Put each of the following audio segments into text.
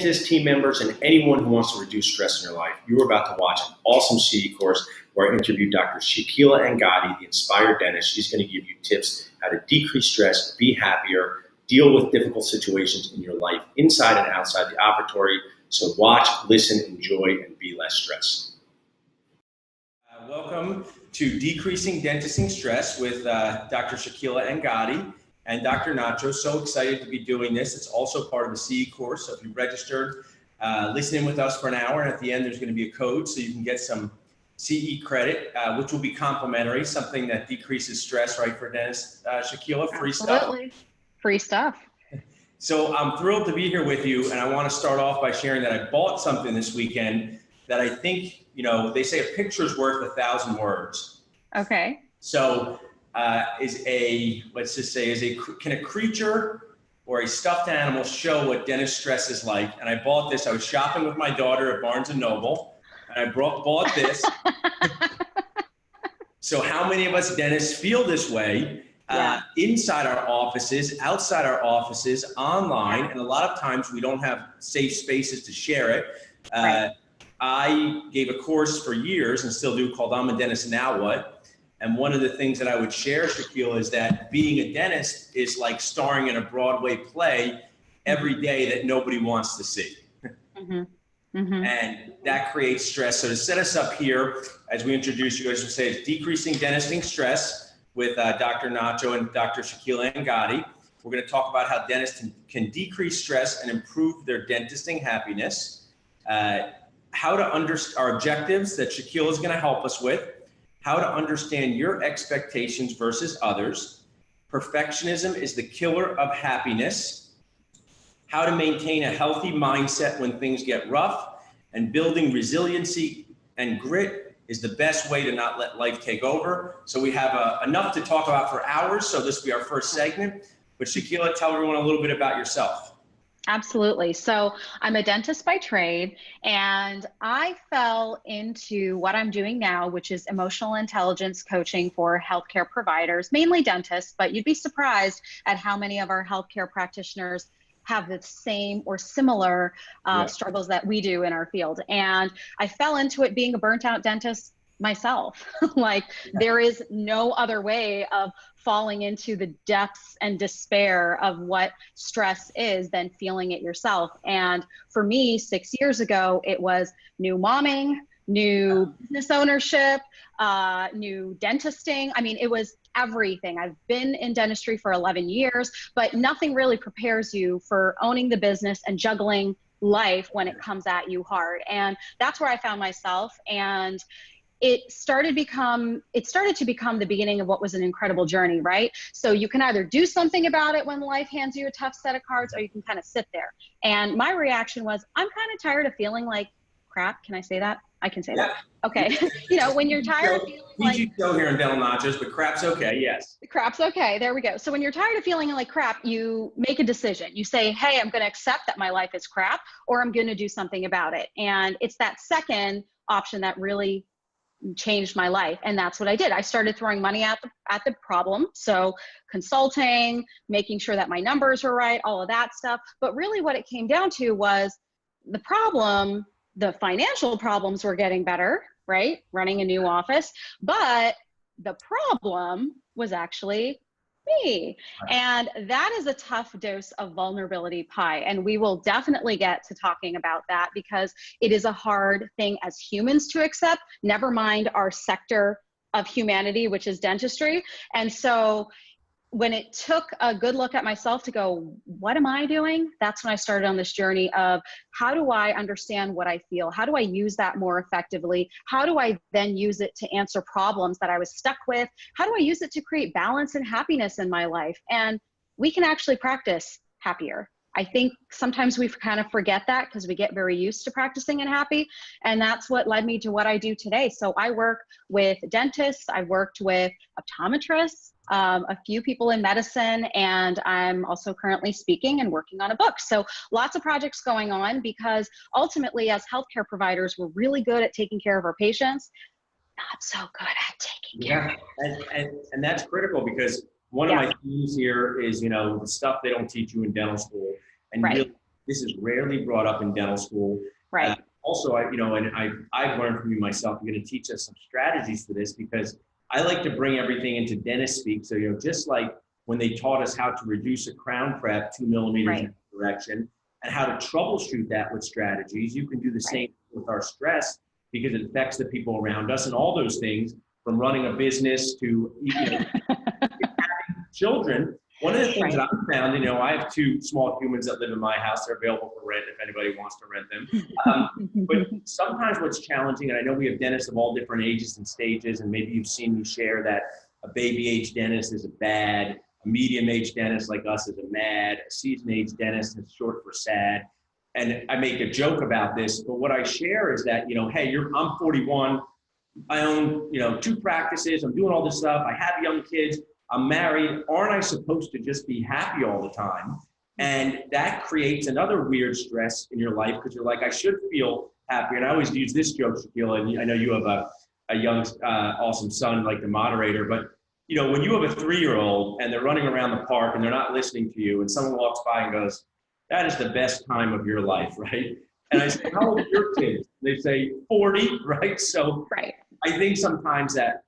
dentists, team members, and anyone who wants to reduce stress in your life, you are about to watch an awesome CE course where I interviewed Dr. Shakila Angadi, the inspired dentist. She's going to give you tips how to decrease stress, be happier, deal with difficult situations in your life, inside and outside the operatory. So watch, listen, enjoy, and be less stressed. Welcome to Decreasing Dentistry Stress with Dr. Shakila Angadi and Dr. Nacho. So excited to be doing this. It's also part of the CE course. So if you registered, listen in with us for an hour, and at the end there's going to be a code so you can get some CE credit, which will be complimentary, something that decreases stress, right, for dentists. Shakila, free Absolutely. stuff. Free stuff. So I'm thrilled to be here with you, and I want to start off by sharing that I bought something this weekend that I think, you know, they say a picture's worth 1,000 words. Okay. So can a creature or a stuffed animal show what dentist stress is like? And I bought this. I was shopping with my daughter at Barnes & Noble, and I bought this. So how many of us dentists feel this way? Inside our offices, outside our offices, online, and a lot of times we don't have safe spaces to share it. Right. I gave a course for years and still do called I'm a Dentist Now What? And one of the things that I would share, Shakila, is that being a dentist is like starring in a Broadway play every day that nobody wants to see. Mm-hmm. Mm-hmm. And that creates stress. So to set us up here, as we introduce you guys, we'll say it's Decreasing Dentistry Stress with Dr. Nacho and Dr. Shakila Angadi. We're going to talk about how dentists can decrease stress and improve their dentisting happiness. How to understand our objectives that Shakila is going to help us with. How to understand your expectations versus others. Perfectionism is the killer of happiness. How to maintain a healthy mindset when things get rough, and building resiliency and grit is the best way to not let life take over. So we have enough to talk about for hours, so this will be our first segment. But Shakila, tell everyone a little bit about yourself. Absolutely. So I'm a dentist by trade, and I fell into what I'm doing now, which is emotional intelligence coaching for healthcare providers, mainly dentists, but you'd be surprised at how many of our healthcare practitioners have the same or similar struggles that we do in our field. And I fell into it being a burnt out dentist myself. There is no other way of falling into the depths and despair of what stress is than feeling it yourself. And for me, 6 years ago, it was new momming, new business ownership, new dentisting. I mean, it was everything. I've been in dentistry for 11 years, but nothing really prepares you for owning the business and juggling life when it comes at you hard. And that's where I found myself. And it started to become the beginning of what was an incredible journey, right? So you can either do something about it when life hands you a tough set of cards, or you can kind of sit there. And my reaction was, I'm kind of tired of feeling like crap. Can I say that? I can say that. Okay. You know, when you're tired of feeling like— PG show here in Dental Nachos, but crap's okay, yes. Crap's okay, there we go. So when you're tired of feeling like crap, you make a decision. You say, hey, I'm going to accept that my life is crap, or I'm going to do something about it. And it's that second option that really changed my life. And that's what I did. I started throwing money at the problem. So consulting, making sure that my numbers were right, all of that stuff. But really what it came down to was the problem, the financial problems were getting better, right? Running a new office. But the problem was actually me. And that is a tough dose of vulnerability pie. And we will definitely get to talking about that, because it is a hard thing as humans to accept, never mind our sector of humanity, which is dentistry. And so when it took a good look at myself to go, what am I doing? That's when I started on this journey of, how do I understand what I feel? How do I use that more effectively? How do I then use it to answer problems that I was stuck with? How do I use it to create balance and happiness in my life? And we can actually practice happier. I think sometimes we kind of forget that because we get very used to practicing and happy. And that's what led me to what I do today. So I work with dentists, I worked with optometrists, a few people in medicine, and I'm also currently speaking and working on a book. So lots of projects going on, because ultimately as healthcare providers, we're really good at taking care of our patients, not so good at taking care of and that's critical, because one of my themes here is, you know, the stuff they don't teach you in dental school. And really, This is rarely brought up in dental school. Right. Also, I've learned from you myself, you're going to teach us some strategies for this, because I like to bring everything into dentist speak. So, just like when they taught us how to reduce a crown prep 2 millimeters in a direction and how to troubleshoot that with strategies, you can do the same with our stress, because it affects the people around us and all those things, from running a business to having children. One of the things that I've found, I have 2 small humans that live in my house. They're available for rent if anybody wants to rent them. But sometimes what's challenging, and I know we have dentists of all different ages and stages, and maybe you've seen me share that a baby age dentist is a bad, a medium age dentist like us is a mad, a seasoned age dentist is short for sad. And I make a joke about this, but what I share is that, hey, I'm 41, I own, 2 practices, I'm doing all this stuff, I have young kids, I'm married. Aren't I supposed to just be happy all the time? And that creates another weird stress in your life, because you're like, I should feel happy. And I always use this joke, Shakila, and I know you have a young, awesome son like the moderator, but when you have a 3-year-old and they're running around the park and they're not listening to you, and someone walks by and goes, that is the best time of your life, right? And I say, how old are your kids? They say 40, right? So I think sometimes that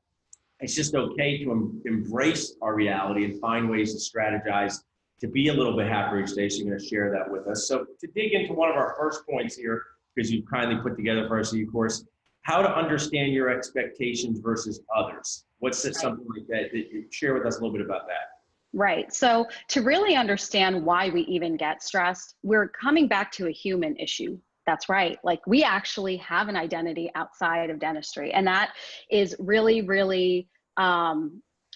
it's just okay to embrace our reality and find ways to strategize to be a little bit happier each day. So you're going to share that with us. So to dig into one of our first points here, because you've kindly put together for us, of course, how to understand your expectations versus others. What's something like that you share with us a little bit about that? Right. So to really understand why we even get stressed, we're coming back to a human issue. That's right. Like, we actually have an identity outside of dentistry. And that is really, really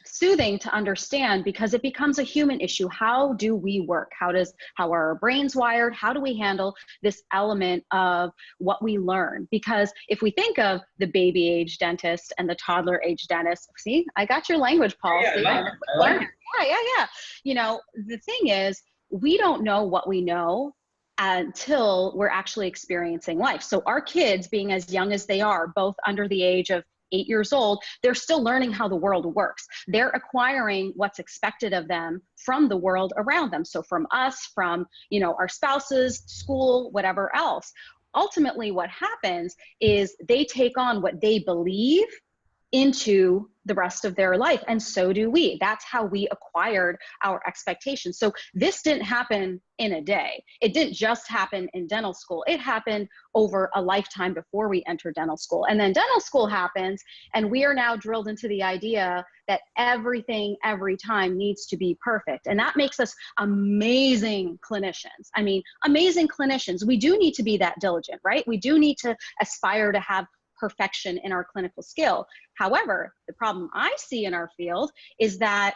soothing to understand, because it becomes a human issue. How do we work? How are our brains wired? How do we handle this element of what we learn? Because if we think of the baby age dentist and the toddler age dentist, see, I got your language, Paul. Yeah, I like it. Yeah. The thing is, we don't know what we know until we're actually experiencing life. So our kids, being as young as they are, both under the age of 8 years old, they're still learning how the world works. They're acquiring what's expected of them from the world around them. So from us, from, our spouses, school, whatever else. Ultimately, what happens is they take on what they believe into the rest of their life. And so do we. That's how we acquired our expectations. So this didn't happen in a day. It didn't just happen in dental school. It happened over a lifetime before we entered dental school. And then dental school happens, and we are now drilled into the idea that everything, every time needs to be perfect. And that makes us amazing clinicians. I mean, amazing clinicians. We do need to be that diligent, right? We do need to aspire to have perfection in our clinical skill. However, the problem I see in our field is that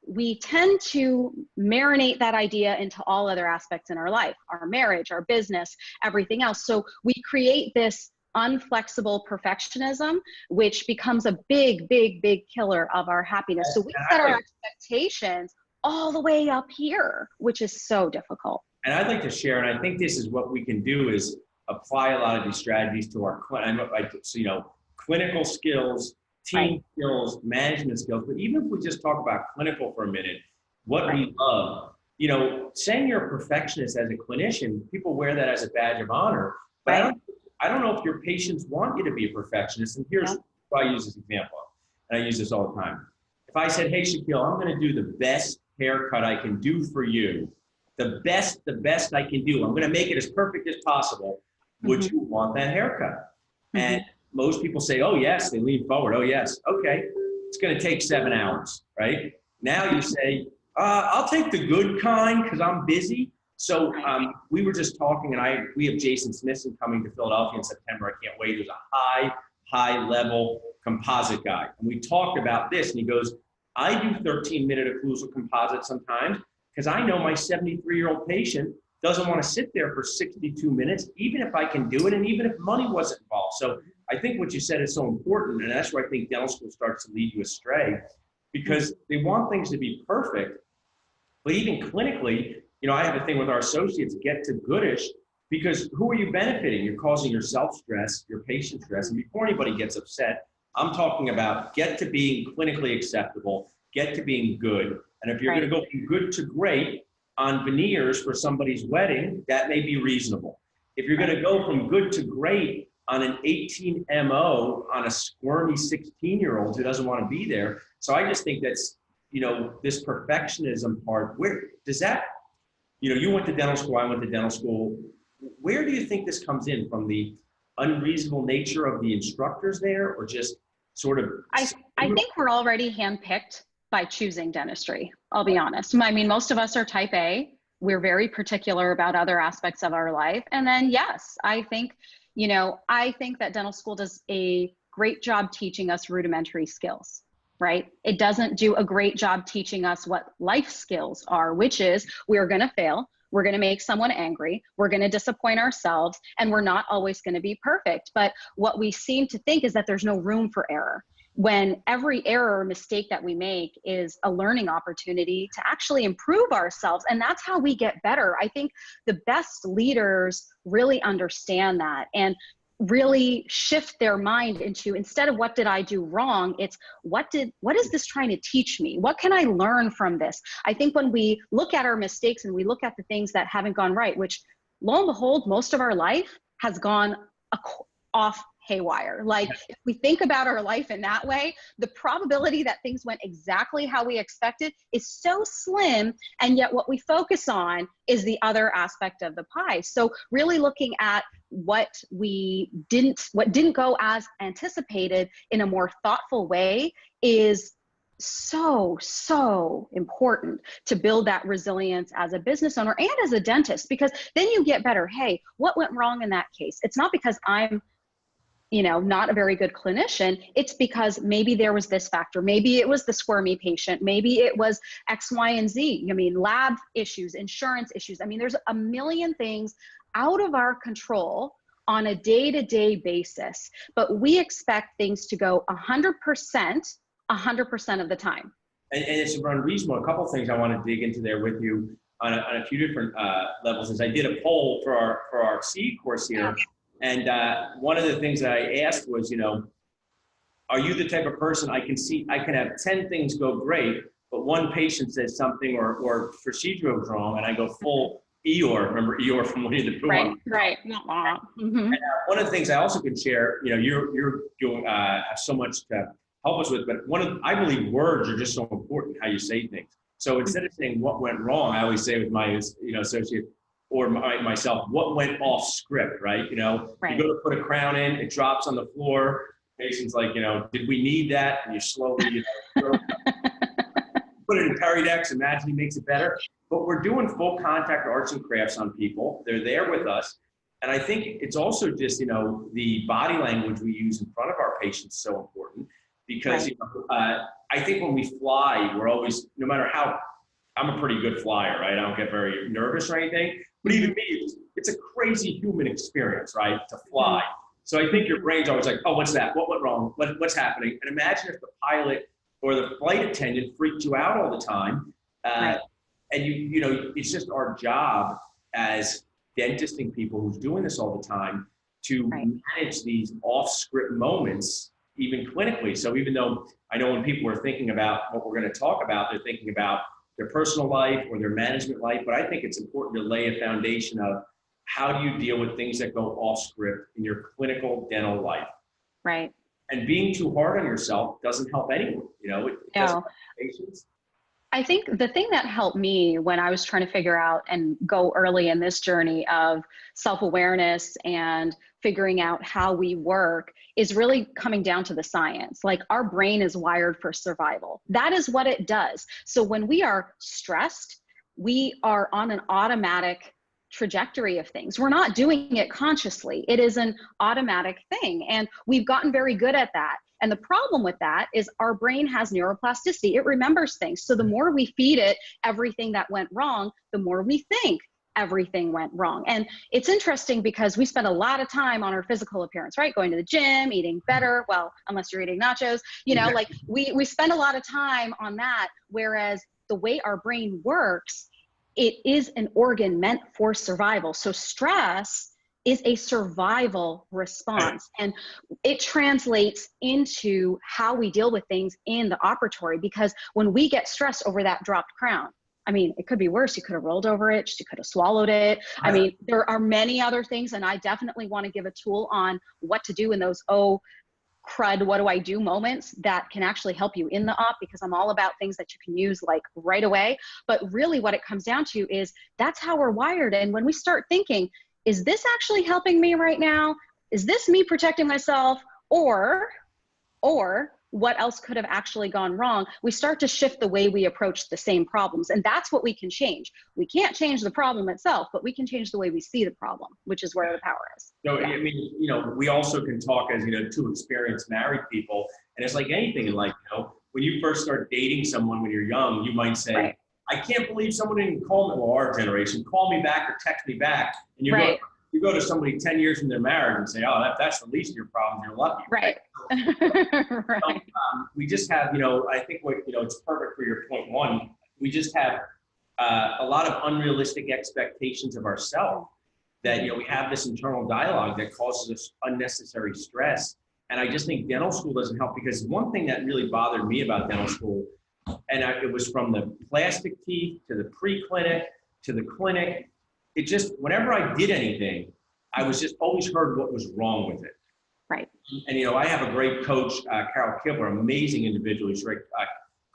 we tend to marinate that idea into all other aspects in our life, our marriage, our business, everything else. So we create this unflexible perfectionism, which becomes a big, big, big killer of our happiness. So we set our expectations all the way up here, which is so difficult. And I'd like to share, and I think this is what we can do, is apply a lot of these strategies to our clinical skills, team skills, management skills. But even if we just talk about clinical for a minute, what we love, saying you're a perfectionist as a clinician, people wear that as a badge of honor. But I don't know if your patients want you to be a perfectionist. And here's why I use this example, and I use this all the time. If I said, hey, Shakila, I'm going to do the best haircut I can do for you, the best I can do, I'm going to make it as perfect as possible. Would you want that haircut? And most people say, oh, yes. They lean forward. Oh, yes. Okay. It's going to take 7 hours, right? Now you say, I'll take the good kind because I'm busy. So we were just talking, and we have Jason Smithson coming to Philadelphia in September. I can't wait. He's a high level composite guy. And we talked about this, and he goes, I do 13-minute occlusal composite sometimes because I know my 73-year-old patient doesn't want to sit there for 62 minutes, even if I can do it, and even if money wasn't involved. So I think what you said is so important, and that's where I think dental school starts to lead you astray, because they want things to be perfect. But even clinically, I have a thing with our associates, get to goodish, because who are you benefiting? You're causing yourself stress, your patient stress, and before anybody gets upset, I'm talking about get to being clinically acceptable, get to being good. And if you're going to go from good to great, on veneers for somebody's wedding, that may be reasonable. If you're going to go from good to great on an 18 MO on a squirmy 16-year-old who doesn't want to be there. So I just think that's, this perfectionism part, where does that, you went to dental school, I went to dental school. Where do you think this comes in, from the unreasonable nature of the instructors there, or just sort of? I think we're already handpicked by choosing dentistry. I'll be honest. I mean, most of us are type A. We're very particular about other aspects of our life. And then, yes, I think that dental school does a great job teaching us rudimentary skills, right? It doesn't do a great job teaching us what life skills are, which is we're going to fail. We're going to make someone angry. We're going to disappoint ourselves, and we're not always going to be perfect. But what we seem to think is that there's no room for error, when every error or mistake that we make is a learning opportunity to actually improve ourselves. And that's how we get better. I think the best leaders really understand that and really shift their mind into, instead of what did I do wrong, it's what is this trying to teach me? What can I learn from this? I think when we look at our mistakes and we look at the things that haven't gone right, which lo and behold, most of our life has gone off haywire. Like, if we think about our life in that way, the probability that things went exactly how we expected is so slim. And yet what we focus on is the other aspect of the pie. So really looking at what didn't go as anticipated in a more thoughtful way is so important to build that resilience as a business owner and as a dentist, because then you get better. Hey, what went wrong in that case? It's not because I'm not a very good clinician. It's because maybe there was this factor. Maybe it was the squirmy patient. Maybe it was X, Y, and Z. Lab issues, insurance issues. There's a million things out of our control on a day-to-day basis, but we expect things to go 100% of the time. And it's unreasonable. A couple of things I want to dig into there with you on a few different levels is I did a poll for our seed course here. And one of the things that I asked was, are you the type of person I can have 10 things go great, but one patient says something or procedure goes wrong, and I go full Eeyore. Remember Eeyore from Winnie the Pooh? Right. Mm-hmm. And, one of the things I also can share, you're doing have so much to help us with, but I believe words are just so important, how you say things. So instead of saying what went wrong, I always say with my associate or myself, what went off script, right? You go to put a crown in, it drops on the floor. Patient's like, did we need that? And you slowly, put it in Peridex, imagine he makes it better. But we're doing full contact arts and crafts on people. They're there with us. And I think it's also just, the body language we use in front of our patients is so important, because I think when we fly, we're always, no matter how, I'm a pretty good flyer, right? I don't get very nervous or anything, but even me, it's a crazy human experience, right? To fly. So I think your brain's always like, oh, what's that? What went wrong? What's happening? And imagine if the pilot or the flight attendant freaked you out all the time. And it's just our job as dentisting people who's doing this all the time to manage these off-script moments, even clinically. So even though I know when people are thinking about what we're going to talk about, they're thinking about their personal life or their management life, but I think it's important to lay a foundation of how do you deal with things that go off script in your clinical dental life. Right. And being too hard on yourself doesn't help anyone, it doesn't help patients. I think the thing that helped me when I was trying to figure out and go early in this journey of self-awareness and figuring out how we work is really coming down to the science. Like, our brain is wired for survival. That is what it does. So when we are stressed, we are on an automatic trajectory of things. We're not doing it consciously. It is an automatic thing. And we've gotten very good at that. And the problem with that is our brain has neuroplasticity. It remembers things. So the more we feed it everything that went wrong, the more we think everything went wrong. And it's interesting because we spend a lot of time on our physical appearance, right? Going to the gym, eating better. Well, unless you're eating nachos, like we spend a lot of time on that. Whereas the way our brain works, it is an organ meant for survival. So stress is a survival response, and it translates into how we deal with things in the operatory, because when we get stressed over that dropped crown, I mean, it could be worse. You could have rolled over it. She could have swallowed it. I mean, there are many other things. And I definitely want to give a tool on what to do in those, oh, crud, what do I do moments that can actually help you in the op, because I'm all about things that you can use like right away. But really what it comes down to is that's how we're wired. And when we start thinking, is this actually helping me right now? Is this me protecting myself? Or what else could have actually gone wrong? We start to shift the way we approach the same problems. And that's what we can change. We can't change the problem itself, but we can change the way we see the problem, which is where the power is. So, I mean, we also can talk as, two experienced married people. And it's like anything in life, when you first start dating someone when you're young, you might say, right. I can't believe someone didn't call me, well, our generation, call me back or text me back. And you go to somebody 10 years from their marriage and say, oh, that's the least of your problems. You're lucky. Right. Right. So, we just have, I think it's perfect for your point one. We just have a lot of unrealistic expectations of ourselves that, we have this internal dialogue that causes us unnecessary stress. And I just think dental school doesn't help, because one thing that really bothered me about dental school, and it was from the plastic teeth to the pre-clinic to the clinic, it just, whenever I did anything, I was just always heard what was wrong with it. Right. And, I have a great coach, Carol Kibler, amazing individual.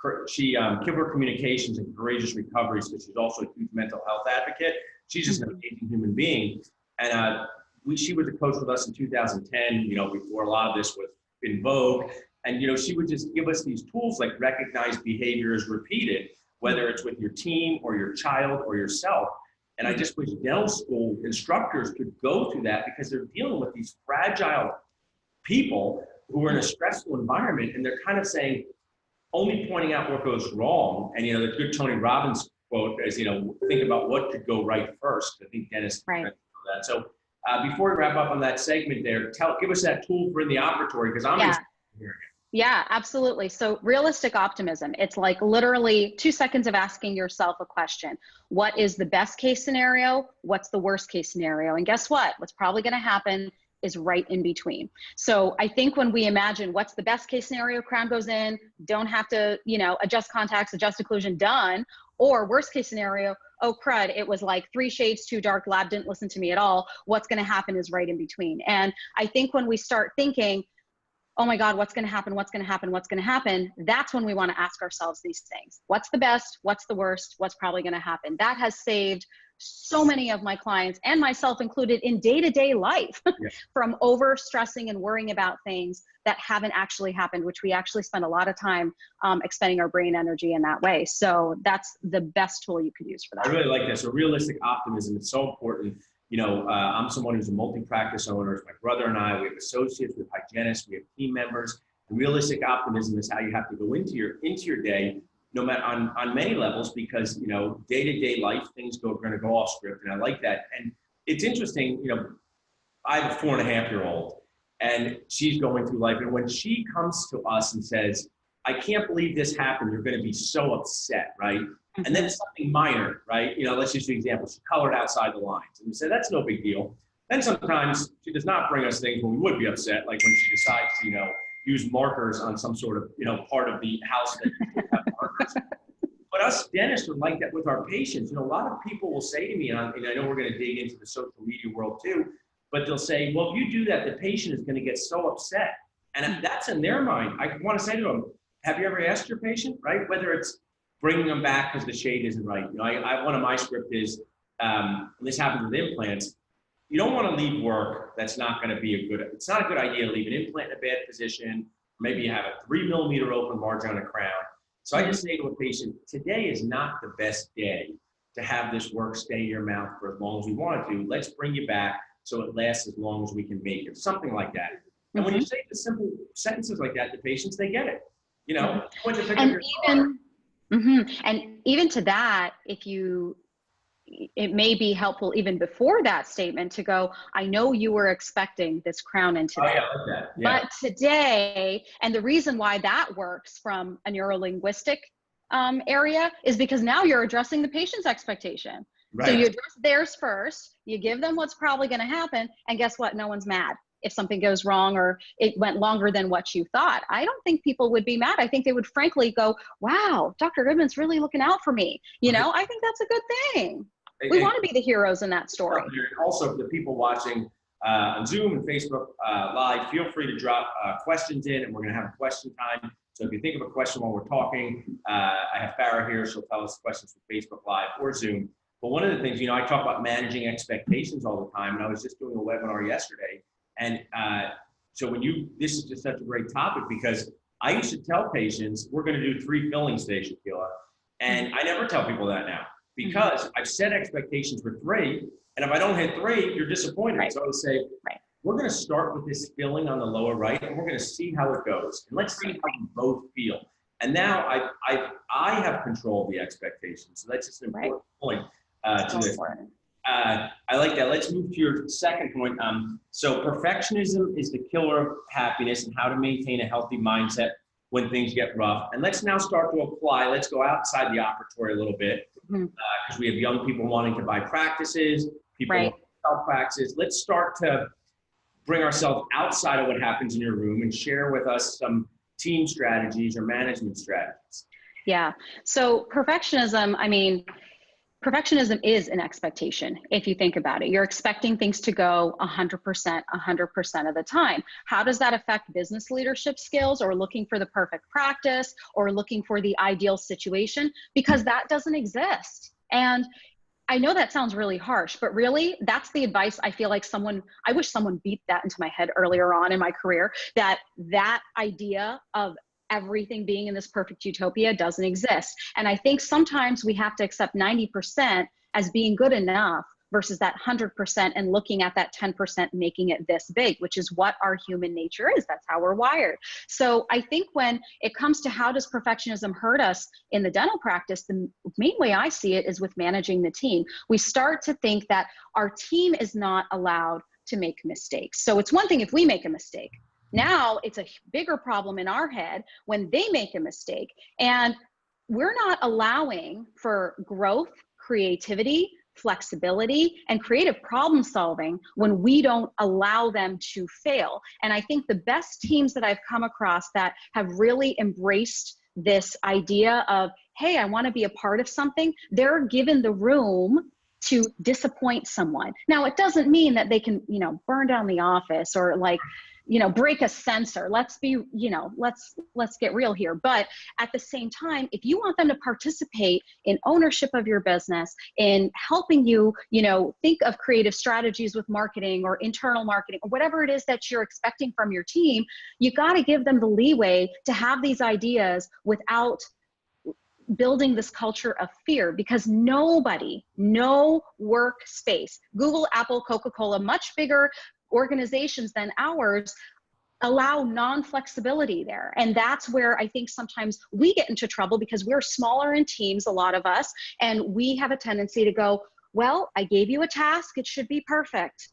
Kibler Communications and Courageous Recoveries, because she's also a huge mental health advocate. She's just an amazing human being. And she was a coach with us in 2010, before a lot of this was in vogue. And, she would just give us these tools like recognize behaviors repeated, whether it's with your team or your child or yourself. And I just wish dental school instructors could go through that, because they're dealing with these fragile people who are in a stressful environment, and they're kind of saying, only pointing out what goes wrong. And, the good Tony Robbins quote is, think about what could go right first. I think Dennis know that. So before we wrap up on that segment there, give us that tool for in the operatory, because I'm interested in hearing it. Yeah, absolutely. So realistic optimism, it's like literally 2 seconds of asking yourself a question. What is the best case scenario? What's the worst case scenario? And guess what? What's probably going to happen is right in between. So I think when we imagine what's the best case scenario, crown goes in, don't have to, adjust contacts, adjust occlusion, done. Or worst case scenario, oh crud, it was like 3 shades too dark, lab didn't listen to me at all. What's going to happen is right in between. And I think when we start thinking, oh my God, what's going to happen? What's going to happen? What's going to happen? That's when we want to ask ourselves these things. What's the best? What's the worst? What's probably going to happen? That has saved so many of my clients, and myself included, in day-to-day life from over stressing and worrying about things that haven't actually happened, which we actually spend a lot of time expending our brain energy in that way. So that's the best tool you could use for that. I really like that. So realistic optimism is so important. I'm someone who's a multi-practice owner. It's my brother and I. We have associates, we have hygienists, we have team members. And realistic optimism is how you have to go into your day, no matter on many levels, because day-to-day life things are going to go off script, and I like that. And it's interesting. I have a 4.5-year-old, and she's going through life. And when she comes to us and says, "I can't believe this happened," you're going to be so upset, right? And then something minor, right? Let's just do an example. She colored outside the lines. And we say, that's no big deal. Then sometimes she does not bring us things when we would be upset, like when she decides to, use markers on some sort of, part of the house that have markers. But us dentists are like that with our patients. A lot of people will say to me, and I know we're going to dig into the social media world too, but they'll say, well, if you do that, the patient is going to get so upset. And if that's in their mind, I want to say to them, have you ever asked your patient, right? Whether it's bringing them back because the shade isn't right. One of my script is, and this happens with implants, you don't want to leave work that's not going to be it's not a good idea to leave an implant in a bad position. Maybe you have a 3mm open margin on a crown. So I just say to a patient, today is not the best day to have this work stay in your mouth for as long as we want it to. Let's bring you back so it lasts as long as we can make it. Something like that. And when you say the simple sentences like that to patients, they get it. And even to that, it may be helpful even before that statement to go, I know you were expecting this crown in today, but today, and the reason why that works from a neuro-linguistic area is because now you're addressing the patient's expectation. Right. So you address theirs first, you give them what's probably going to happen, and guess what? No one's mad. if something goes wrong or it went longer than what you thought. I don't think people would be mad. I think they would frankly go, wow, Dr. Goodman's really looking out for me. You know, I think that's a good thing. We want to be the heroes in that story. Also, the people watching on Zoom and Facebook Live, feel free to drop questions in, and we're going to have a question time. So if you think of a question while we're talking, I have Farah here. She'll tell us questions from Facebook Live or Zoom. But one of the things, you know, I talk about managing expectations all the time, and I was just doing a webinar yesterday. And so this is just such a great topic, because I used to tell patients, we're going to do 3 fillings today, Shakila. And I never tell people that now, because I've set expectations for 3. And if I don't hit 3, you're disappointed. Right. So I would say, we're going to start with this filling on the lower right, and we're going to see how it goes. And let's see how we both feel. And now I have control of the expectations. So that's just an important point to this. I like that. Let's move to your second point. So perfectionism is the killer of happiness, and how to maintain a healthy mindset when things get rough. And let's now start to apply. Let's go outside the operatory a little bit, because we have young people wanting to buy practices, people want to sell practices. Let's start to bring ourselves outside of what happens in your room and share with us some team strategies or management strategies. Yeah. So perfectionism, I mean, perfectionism is an expectation. If you think about it, you're expecting things to go 100% of the time. How does that affect business leadership skills, or looking for the perfect practice, or looking for the ideal situation? Because that doesn't exist. And I know that sounds really harsh, but really that's the advice I feel like I wish someone beat that into my head earlier on in my career, that idea of everything being in this perfect utopia doesn't exist. And I think sometimes we have to accept 90% as being good enough versus that 100% and looking at that 10% making it this big, which is what our human nature is. That's how we're wired. So I think when it comes to how does perfectionism hurt us in the dental practice, the main way I see it is with managing the team. We start to think that our team is not allowed to make mistakes. So it's one thing if we make a mistake. Now it's a bigger problem in our head when they make a mistake, and we're not allowing for growth, creativity, flexibility, and creative problem solving when we don't allow them to fail. And I think the best teams that I've come across that have really embraced this idea of, hey, I want to be a part of something, they're given the room to disappoint someone. Now, it doesn't mean that they can, burn down the office or break a sensor. Let's be, let's get real here. But at the same time, if you want them to participate in ownership of your business, in helping you, think of creative strategies with marketing or internal marketing or whatever it is that you're expecting from your team, you got to give them the leeway to have these ideas without building this culture of fear, because no workspace, Google, Apple, Coca-Cola, much bigger organizations than ours, allow non-flexibility there. And that's where I think sometimes we get into trouble, because we're smaller in teams, a lot of us, and we have a tendency to go, well, I gave you a task, it should be perfect.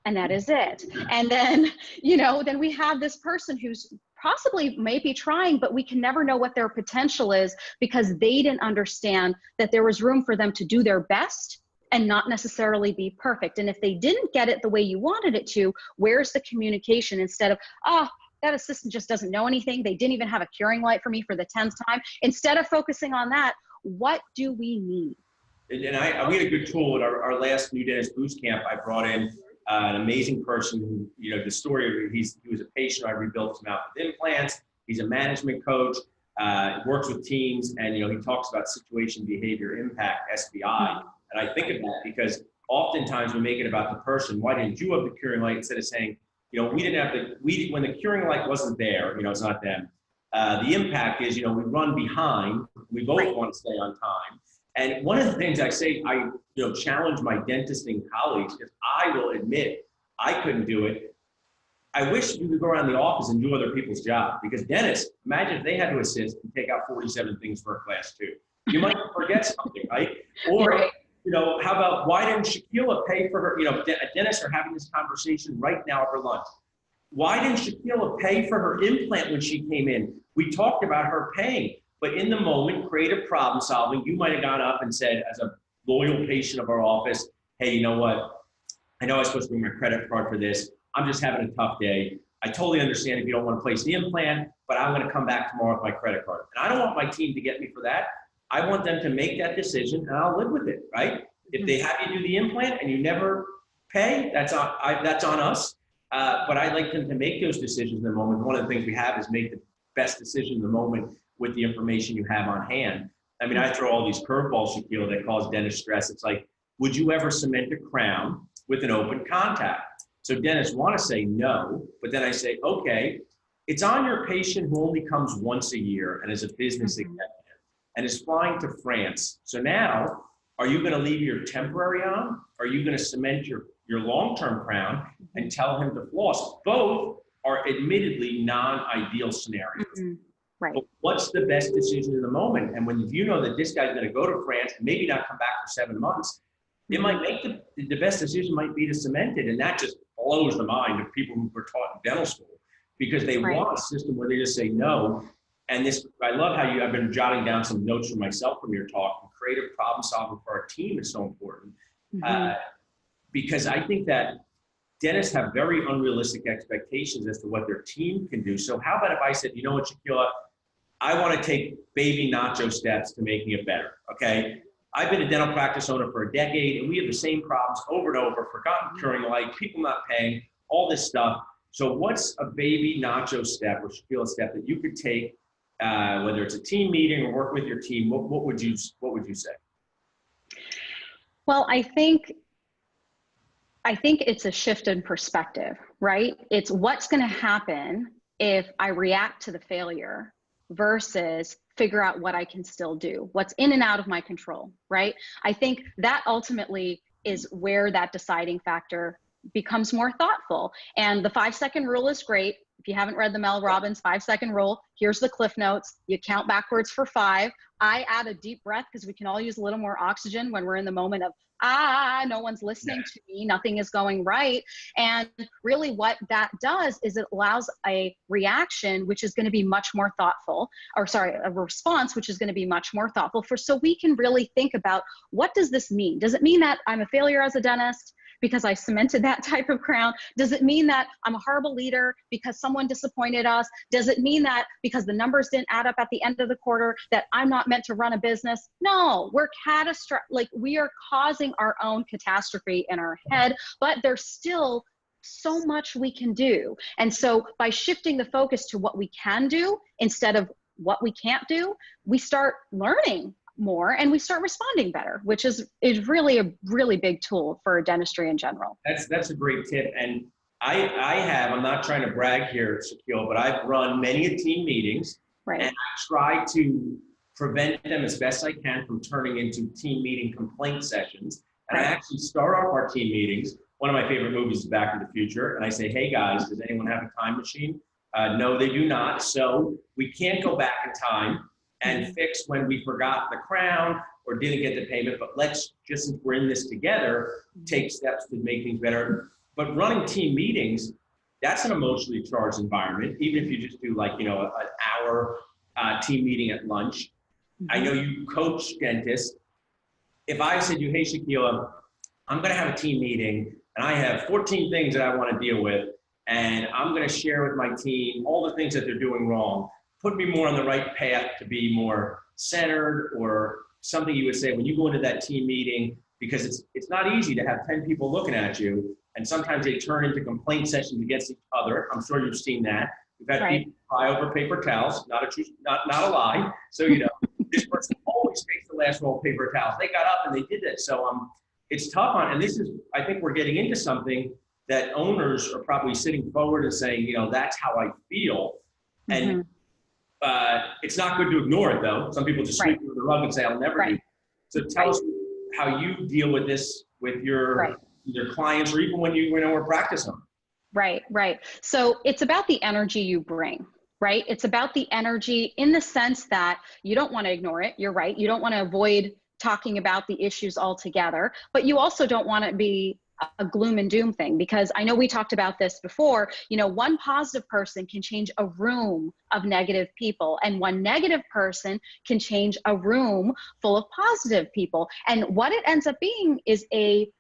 And that is it. And then, then we have this person who's possibly maybe trying, but we can never know what their potential is, because they didn't understand that there was room for them to do their best and not necessarily be perfect. And if they didn't get it the way you wanted it to, where's the communication? Instead of, that assistant just doesn't know anything. They didn't even have a curing light for me for the 10th time. Instead of focusing on that, what do we need? And we had a good tool at our last New Dentist Boost Camp. I brought in an amazing person who, the story, he was a patient. I rebuilt his mouth with implants. He's a management coach, works with teams, and, he talks about situation, behavior, impact, SBI. And I think of that because oftentimes we make it about the person. Why didn't you have the curing light? Instead of saying, we didn't have when the curing light wasn't there, it's not them. The impact is, we run behind. We both want to stay on time. And one of the things I say, I challenge my dentisting colleagues, because I will admit I couldn't do it. I wish you could go around the office and do other people's job, because dentists, imagine if they had to assist and take out 47 things for a class 2. You might forget something, right? Or, how about, why didn't Shakila pay for her, dentists are having this conversation right now over lunch. Why didn't Shakila pay for her implant when she came in? We talked about her paying. But in the moment, creative problem solving, you might have gone up and said, as a loyal patient of our office, hey, you know what? I know I was supposed to bring my credit card for this. I'm just having a tough day. I totally understand if you don't want to place the implant, but I'm going to come back tomorrow with my credit card. And I don't want my team to get me for that. I want them to make that decision and I'll live with it, right? If they have you do the implant and you never pay, that's on us. But I'd like them to make those decisions in the moment. One of the things we have is make the best decision in the moment with the information you have on hand. I mean, I throw all these curveballs, Shakila, that cause dentist stress. It's like, would you ever cement a crown with an open contact? So dentists want to say no, but then I say, okay, it's on your patient who only comes once a year and is a business executive and is flying to France. So now, are you going to leave your temporary on? Or are you going to cement your long-term crown and tell him to floss? Both are admittedly non-ideal scenarios. Right. But what's the best decision in the moment? And when you know that this guy's going to go to France and maybe not come back for 7 months, it might make the best decision might be to cement it. And that just blows the mind of people who were taught in dental school, because they want a system where they just say no. And this, I love how I've been jotting down some notes for myself from your talk. And creative problem solving for our team is so important. Because I think that dentists have very unrealistic expectations as to what their team can do. So how about if I said, you know what, Shakila, I want to take baby Nacho steps to making it better, okay? I've been a dental practice owner for a decade, and we have the same problems over and over, forgotten curing light, people not paying, all this stuff. So what's a baby Nacho step or Shakila step that you could take, whether it's a team meeting or work with your team? What would you say? Well, I think it's a shift in perspective, right? It's what's going to happen if I react to the failure versus figure out what I can still do, what's in and out of my control, right? I think that ultimately is where that deciding factor becomes more thoughtful. And the 5-second rule is great. If you haven't read the Mel Robbins 5-second rule, here's the cliff notes. You count backwards for 5. I add a deep breath because we can all use a little more oxygen when we're in the moment of, no one's listening to me, nothing is going right. And really what that does is it allows a reaction, which is going to be much more thoughtful, a response, which is going to be much more thoughtful so we can really think about, what does this mean? Does it mean that I'm a failure as a dentist because I cemented that type of crown? Does it mean that I'm a horrible leader because someone disappointed us? Does it mean that because the numbers didn't add up at the end of the quarter that I'm not meant to run a business? No, we're we are causing our own catastrophe in our head, but there's still so much we can do. And so by shifting the focus to what we can do instead of what we can't do, we start learning more and we start responding better, which is really a really big tool for dentistry in general. That's a great tip. And I'm not trying to brag here, Shakila, but I've run many team meetings, and I try to prevent them as best I can from turning into team meeting complaint sessions. And I actually start off our team meetings. One of my favorite movies is Back to the Future. And I say, hey guys, does anyone have a time machine? No, they do not. So we can't go back in time and fix when we forgot the crown or didn't get the payment, but let's just, since we're in this together, take steps to make things better. But running team meetings, that's an emotionally charged environment, even if you just do like, an hour team meeting at lunch. I know you coach dentists. If I said to you, hey Shakila, I'm gonna have a team meeting and I have 14 things that I wanna deal with, and I'm gonna share with my team all the things that they're doing wrong, put me more on the right path to be more centered, or something you would say when you go into that team meeting, because it's not easy to have 10 people looking at you, and sometimes they turn into complaint sessions against each other. I'm sure you've seen that. We've had people cry over paper towels, not a lie. So, this person always takes the last roll of paper towels. They got up and they did that. So it's tough and this is, I think we're getting into something that owners are probably sitting forward and saying, that's how I feel. And it's not good to ignore it though. Some people just sweep under the rug and say, I'll never do it. So tell us how you deal with this with your clients, or even when we're practicing. Right. So it's about the energy you bring, right? It's about the energy in the sense that you don't want to ignore it. You're right. You don't want to avoid talking about the issues altogether, but you also don't want to be a gloom and doom thing, because I know we talked about this before. One positive person can change a room of negative people, and one negative person can change a room full of positive people. And what it ends up being is a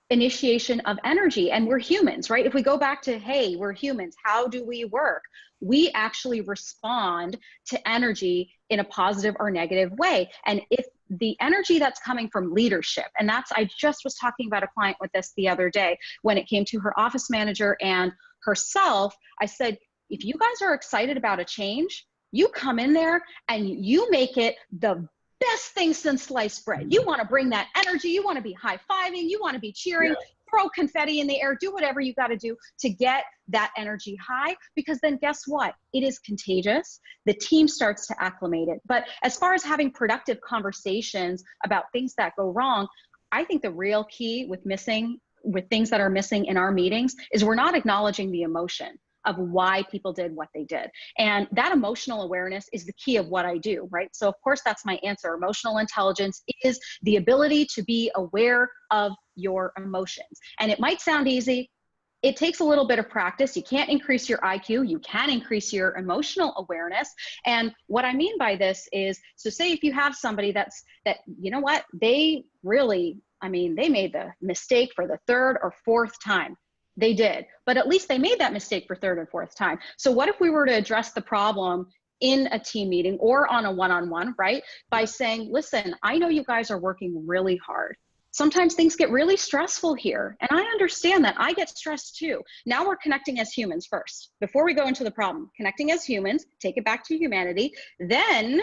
initiation of energy. And we're humans, right? If we go back to, hey, we're humans, how do we work? We actually respond to energy in a positive or negative way. And if the energy that's coming from leadership, and that's, I just was talking about a client with this the other day, when it came to her office manager and herself, I said, if you guys are excited about a change, you come in there and you make it the best thing since sliced bread. You want to bring that energy. You want to be high-fiving. You want to be cheering, throw confetti in the air, do whatever you got to do to get that energy high, because then guess what? It is contagious. The team starts to acclimate it. But as far as having productive conversations about things that go wrong, I think the real key with things that are missing in our meetings is we're not acknowledging the emotion of why people did what they did. And that emotional awareness is the key of what I do, right? So of course, that's my answer. Emotional intelligence is the ability to be aware of your emotions. And it might sound easy. It takes a little bit of practice. You can't increase your IQ. You can increase your emotional awareness. And what I mean by this is, so say if you have somebody that, you know what, they really, they made the mistake for the third or fourth time. They did, but at least they made that mistake for third and fourth time. So what if we were to address the problem in a team meeting or on a one-on-one, right? By saying, listen, I know you guys are working really hard. Sometimes things get really stressful here. And I understand that. I get stressed too. Now we're connecting as humans first. Before we go into the problem, connecting as humans, take it back to humanity. Then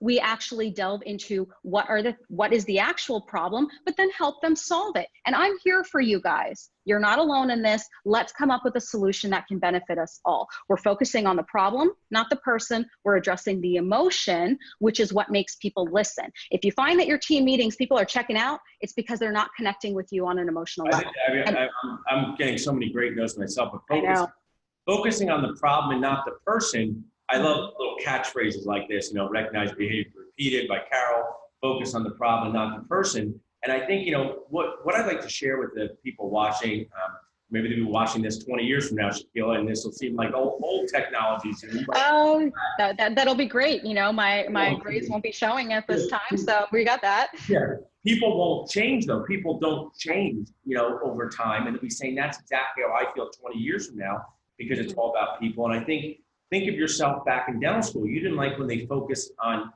we actually delve into what is the actual problem, but then help them solve it. And I'm here for you guys. You're not alone in this. Let's come up with a solution that can benefit us all. We're focusing on the problem, not the person. We're addressing the emotion, which is what makes people listen. If you find that your team meetings, people are checking out, it's because they're not connecting with you on an emotional level. I'm getting so many great notes myself, but focusing on the problem and not the person. I love little catchphrases like this, recognize behavior repeated by Carol, focus on the problem, not the person. And I think, what I'd like to share with the people watching, maybe they'll be watching this 20 years from now, Shakila, and this will seem like old technologies. Oh, that'll be great. My grades won't be showing at this time, so we got that. Yeah, people won't change though. People don't change, over time. And they'll be saying that's exactly how I feel 20 years from now, because it's all about people. And I think of yourself back in dental school. You didn't like when they focused on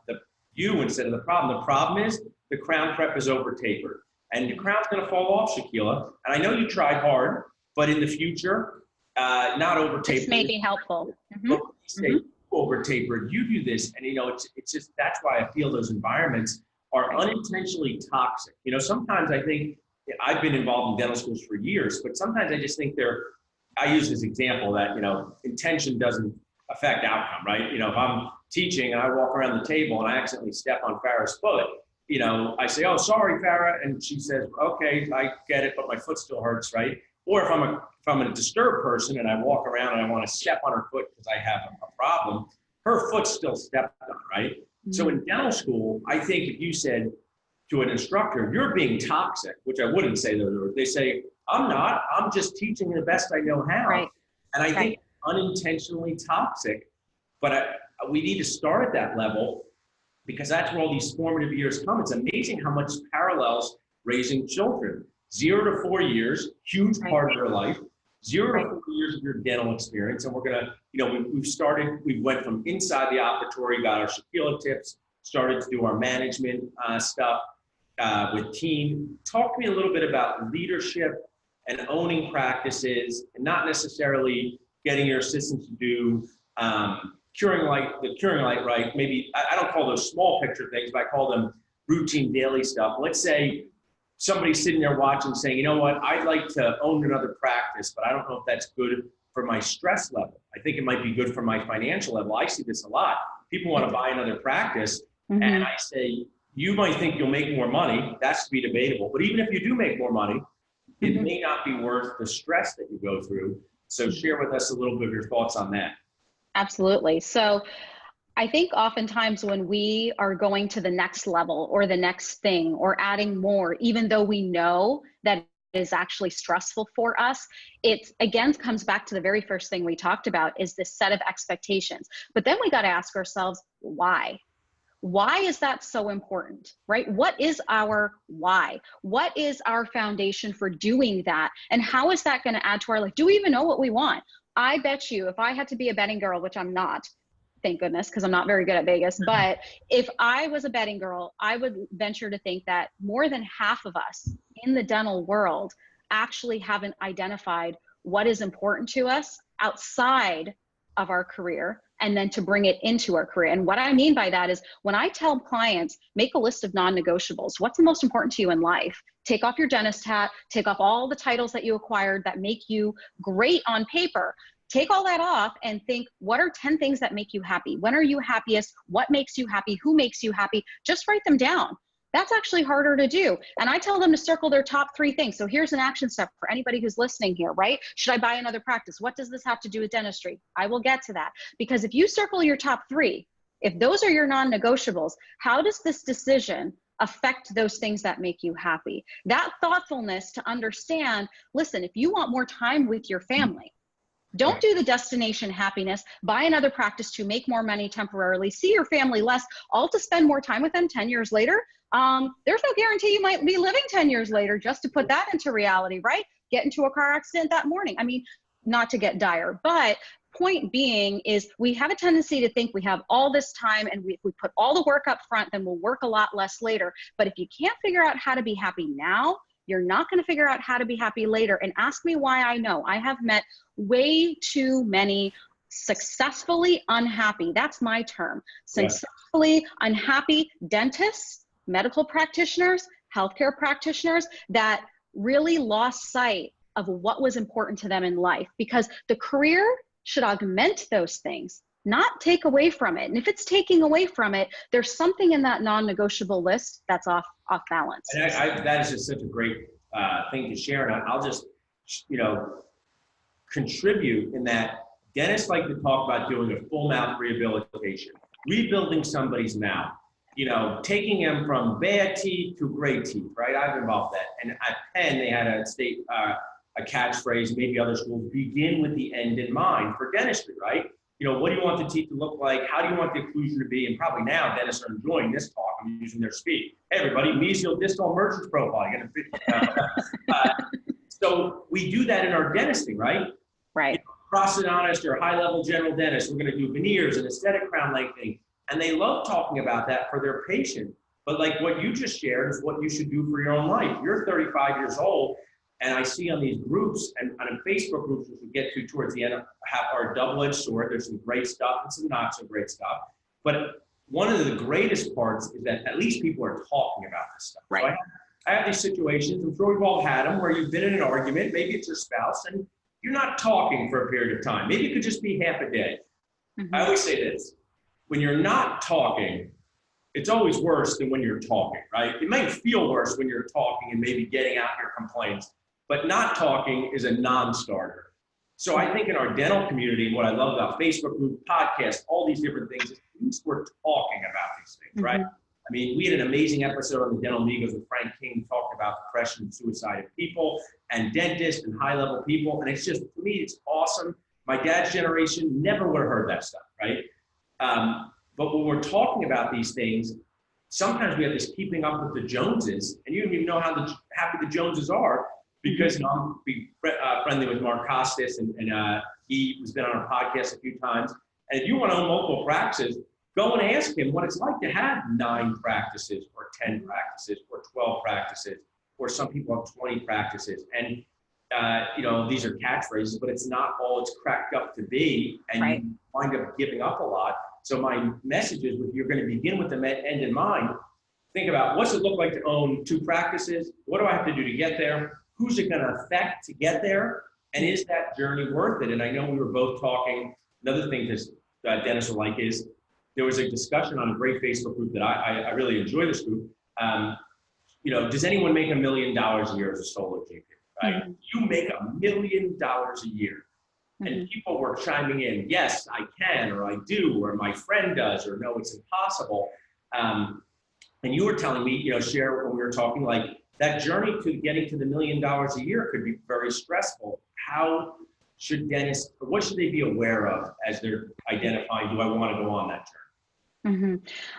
you instead of the problem. The problem is the crown prep is over tapered, and the crown's going to fall off, Shakila. And I know you tried hard, but in the future, not over tapered. This may be helpful. Over tapered. You do this, and it's just that's why I feel those environments are unintentionally toxic. Sometimes I think I've been involved in dental schools for years, but sometimes I just think I use this example that intention doesn't affect outcome, right? If I'm teaching and I walk around the table and I accidentally step on Farrah's foot, I say, oh, sorry, Farrah. And she says, okay, I get it, but my foot still hurts, right? Or if I'm a disturbed person and I walk around and I want to step on her foot because I have a problem, her foot's still stepped on, right? Mm-hmm. So in dental school, I think if you said to an instructor, you're being toxic, which I wouldn't say those words, they say, I'm not, I'm just teaching the best I know how. Right. And I think unintentionally toxic, but we need to start at that level, because that's where all these formative years come. It's amazing how much parallels raising children. 0 to 4 years, huge part of their life, 0 to 4 years of your dental experience. And we're gonna, we went from inside the operatory, got our Shakila tips, started to do our management stuff with team. Talk to me a little bit about leadership and owning practices, and not necessarily getting your assistants to do the curing light right. Maybe, I don't call those small picture things, but I call them routine daily stuff. Let's say somebody's sitting there watching saying, you know what, I'd like to own another practice, but I don't know if that's good for my stress level. I think it might be good for my financial level. I see this a lot. People want to buy another practice, and I say, you might think you'll make more money. That's to be debatable. But even if you do make more money, it may not be worth the stress that you go through. So share with us a little bit of your thoughts on that. Absolutely. So I think oftentimes when we are going to the next level or the next thing or adding more, even though we know that it is actually stressful for us, it again comes back to the very first thing we talked about, is this set of expectations. But then we got to ask ourselves, why? Why is that so important, right? What is our why? What is our foundation for doing that? And how is that going to add to our life? Do we even know what we want? I bet you if I had to be a betting girl, which I'm not, thank goodness, because I'm not very good at Vegas, but if I was a betting girl, I would venture to think that more than half of us in the dental world actually haven't identified what is important to us outside of our career, and then to bring it into our career. And what I mean by that is when I tell clients, make a list of non-negotiables. What's the most important to you in life? Take off your dentist hat, take off all the titles that you acquired that make you great on paper. Take all that off and think, what are 10 things that make you happy? When are you happiest? What makes you happy? Who makes you happy? Just write them down. That's actually harder to do. And I tell them to circle their top 3 things. So here's an action step for anybody who's listening here, right? Should I buy another practice? What does this have to do with dentistry? I will get to that. Because if you circle your top 3, if those are your non-negotiables, how does this decision affect those things that make you happy? That thoughtfulness to understand, listen, if you want more time with your family, don't do the destination happiness, buy another practice to make more money temporarily, see your family less, all to spend more time with them 10 years later. There's no guarantee you might be living 10 years later, just to put that into reality, right? Get into a car accident that morning. I mean, not to get dire, but point being is we have a tendency to think we have all this time and we put all the work up front, then we'll work a lot less later. But if you can't figure out how to be happy now, you're not going to figure out how to be happy later. And ask me why I know. I have met way too many successfully unhappy, that's my term, successfully unhappy dentists, medical practitioners, healthcare practitioners that really lost sight of what was important to them in life, because the career should augment those things, not take away from it. And if it's taking away from it, there's something in that non-negotiable list that's off balance. And that is just such a great thing to share. And I'll just, contribute in that dentists like to talk about doing a full mouth rehabilitation, rebuilding somebody's mouth, taking them from bad teeth to great teeth, right? I've involved that. And at Penn, they had a catchphrase, maybe other schools, begin with the end in mind for dentistry, right? What do you want the teeth to look like? How do you want the occlusion to be? And probably now dentists are enjoying this talk. I'm using their speak. Hey, everybody, mesial distal emergence profile. You're gonna fit. So we do that in our dentistry, right? Right. Prosthodontist or high-level general dentist, we're going to do veneers and aesthetic crown lengthening. And they love talking about that for their patient. But like what you just shared is what you should do for your own life. You're 35 years old. And I see on these groups and on Facebook groups, which we'll get to towards the end, have our double-edged sword. There's some great stuff and some not so great stuff. But one of the greatest parts is that at least people are talking about this stuff. Right. So I have these situations, I'm sure we've all had them, where you've been in an argument, maybe it's your spouse, and you're not talking for a period of time. Maybe it could just be half a day. Mm-hmm. I always say this, when you're not talking, it's always worse than when you're talking, right? It might feel worse when you're talking and maybe getting out your complaints, but not talking is a non-starter. So I think in our dental community, what I love about Facebook group, podcasts, all these different things, is at least we're talking about these things, right? Mm-hmm. I mean, we had an amazing episode on the Dental Amigos with Frank King, talked about depression and suicide of people and dentists and high-level people. And it's just, for me, it's awesome. My dad's generation never would have heard that stuff, right? But when we're talking about these things, sometimes we have this keeping up with the Joneses, and you don't even know how happy the Joneses are, because I'm friendly with Mark Costas, and he has been on our podcast a few times. And if you want to own multiple practices, go and ask him what it's like to have 9 practices or 10 practices or 12 practices, or some people have 20 practices. And, these are catchphrases, but it's not all it's cracked up to be, and right. You wind up giving up a lot. So my message is, you're going to begin with the end in mind. Think about, what's it look like to own 2 practices? What do I have to do to get there? Who's it going to affect to get there? And is that journey worth it? And I know we were both talking, another thing that dentists will like is, there was a discussion on a great Facebook group that I really enjoy this group. Does anyone make $1 million a year as a solo GP? Right? Mm-hmm. You make $1 million a year. Mm-hmm. And people were chiming in, yes, I can, or I do, or my friend does, or no, it's impossible. And you were telling me, Cher, when we were talking, like that journey to getting to the $1 million a year could be very stressful. How should dentists, what should they be aware of as they're identifying, do I want to go on that journey?